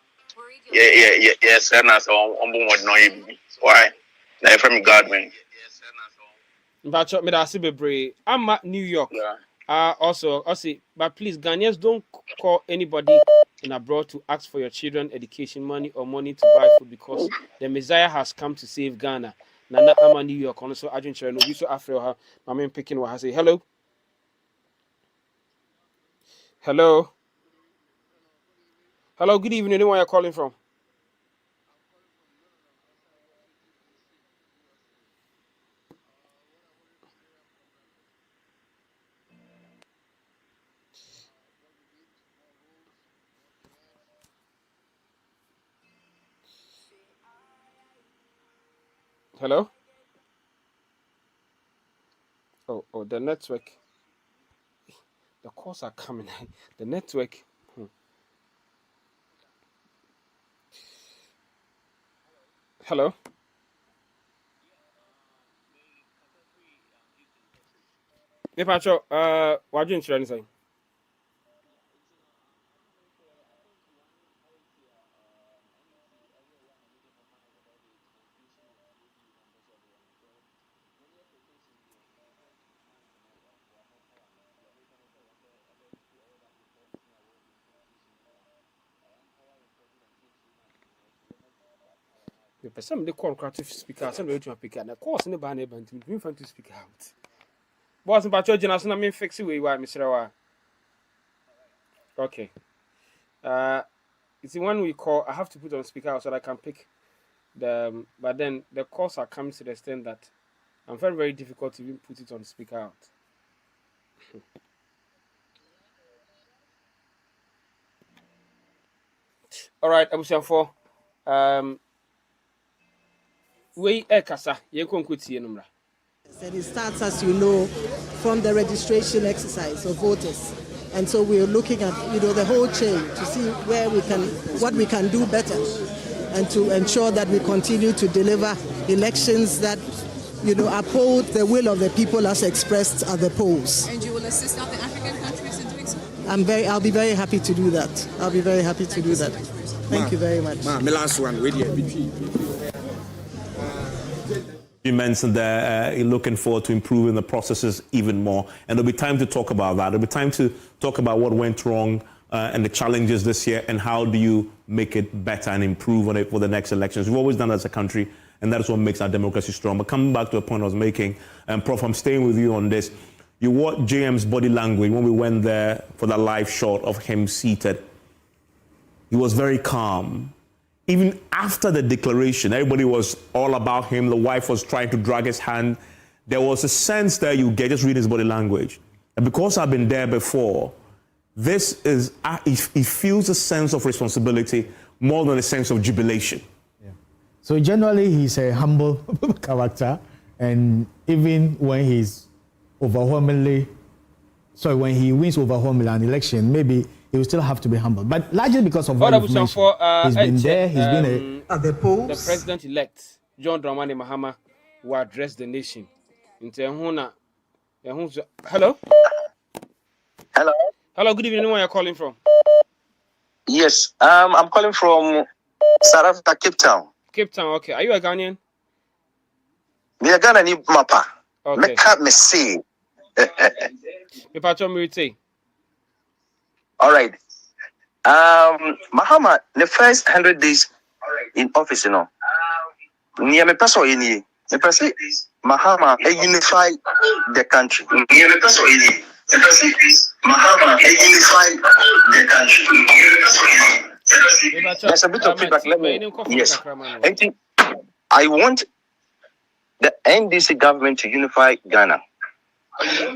S17: yes and as on no yibi why na from God man
S1: But me that see bebre. I'm at New York. Also, but please, Ghanaians don't call anybody in abroad to ask for your children education money or money to buy food because the Messiah has come to save Ghana. Nana, I'm at New York. Also, Argentina, no, we so Africa. My man picking what I say. Hello. Hello. Hello. Good evening. Anyone you're calling from? Hello. Oh, the network. The calls are coming. The network. Hello. Hey, Pacho. What you insurance saying? Some they call creative speaker. Some they to pick and course in the band able to speak out. Boss, but your generation, I mean, fix it. Why, Mr. Okay. It's the one we call. I have to put on speaker out so that I can pick the. But then the calls are coming to the extent that I'm very, very difficult to even put it on speaker out. All right, Abusian for we ekasa ye konkuti enumra.
S12: And it starts, as you know, from the registration exercise of voters. And so we're looking at, the whole chain to see what we can do better and to ensure that we continue to deliver elections that, uphold the will of the people as expressed at the polls.
S18: And you will assist other African countries in doing so?
S12: I'll be very happy to do that. Thank you very much.
S19: My last one,
S5: You mentioned that you're looking forward to improving the processes even more. And there'll be time to talk about that. There'll be time to talk about what went wrong and the challenges this year and how do you make it better and improve on it for the next elections. We've always done that as a country, and that is what makes our democracy strong. But coming back to a point I was making, and Prof, I'm staying with you on this. You watched JM's body language when we went there for that live shot of him seated. He was very calm. Even after the declaration, everybody was all about him. The wife was trying to drag his hand. There was a sense that you get, just read his body language. And because I've been there before, this is, he feels a sense of responsibility more than a sense of jubilation.
S6: Yeah. So generally, he's a humble character. And even when he's when he wins overwhelmingly an election, maybe he will still have to be humble. But largely because of what you've mentioned, he's been there, he's been
S12: at the polls.
S1: The president-elect, John Dramani Mahama, will address the nation. Hello?
S15: Hello.
S1: Hello, good evening. Where are you calling from?
S15: Yes, I'm calling from South Africa, Cape Town.
S1: Cape Town, okay. Are you a Ghanaian?
S15: Me a Ghanaian mapa.
S1: Okay.
S15: Me can't me see. All right. Mahama, the first 100 days in office, near me person in the person Mahama unify the country. Near me person in the person Mahama unify the country. There's a bit of feedback. Let me. Yes. I want the NDC government to unify Ghana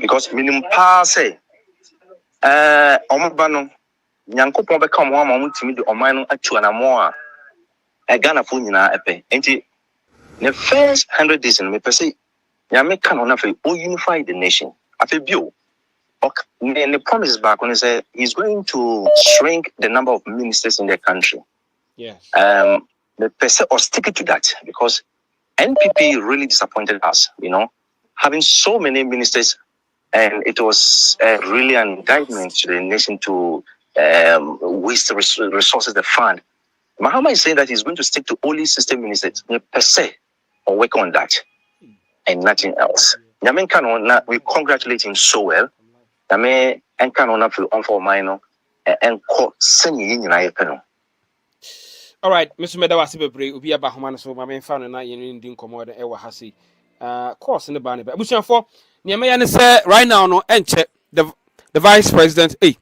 S15: because minimum pass omubano nyankopon be ka mo ama mo timi de oman no atu anamo a Ghana fo nyina epe enti the first 100 days in me pese nyame ka no na fe o unify the nation afi bio ok the promise back when he said he's going to shrink the number of ministers in the country.
S1: Yes.
S15: The person or stick to that because NPP really disappointed us, having so many ministers
S19: And it was really an indictment to the nation to waste the resources, the fund. Mahama is saying that he's going to stick to only system ministers per se, or work on that, and nothing else. We congratulate him so well.
S1: All right, Mr. Medawasi Bebre, Ubi Abahumana, so my main fan and I in Dinkomo, Ewa Hasi. Course in the banner. But for Niamey say right now, no, and check the vice president, the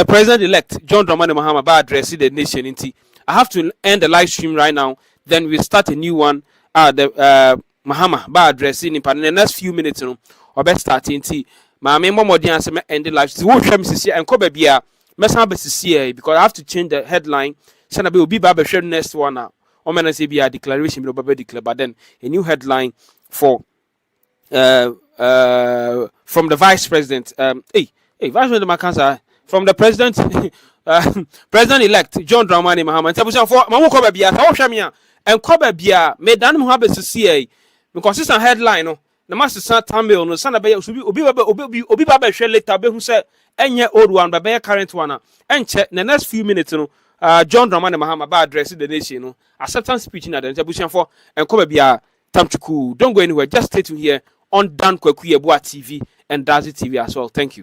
S1: president elect, John Dramani Mahama, by addressing the nation. I have to end the live stream right now, then we start a new one. The Mahama, by addressing in the next few minutes, or best starting tea. My main more answer end the live stream. What and Kobe Bia, because I have to change the headline. Sana be obi ba be next one now. Omen say be a declaration be obi declare, but then a new headline for from the vice president. Vice president Makansa from the president president elect John Dramani Mahama. Tabusan for mamu ko ba bia ta wo hwe me a enko ba bia me dan mu ha be sisi because this headline no na master tamil no sana be obi ba be later be hu say enye old one ba be current one enche the next few minutes no John Dramani Mahama ba addressing the nation no acceptance speech na den tabusan for enko ba bia tamchuku. Don't go anywhere, just stay tuned here on Dan Kwaku Yeboah TV and Dazi TV as well. Thank you.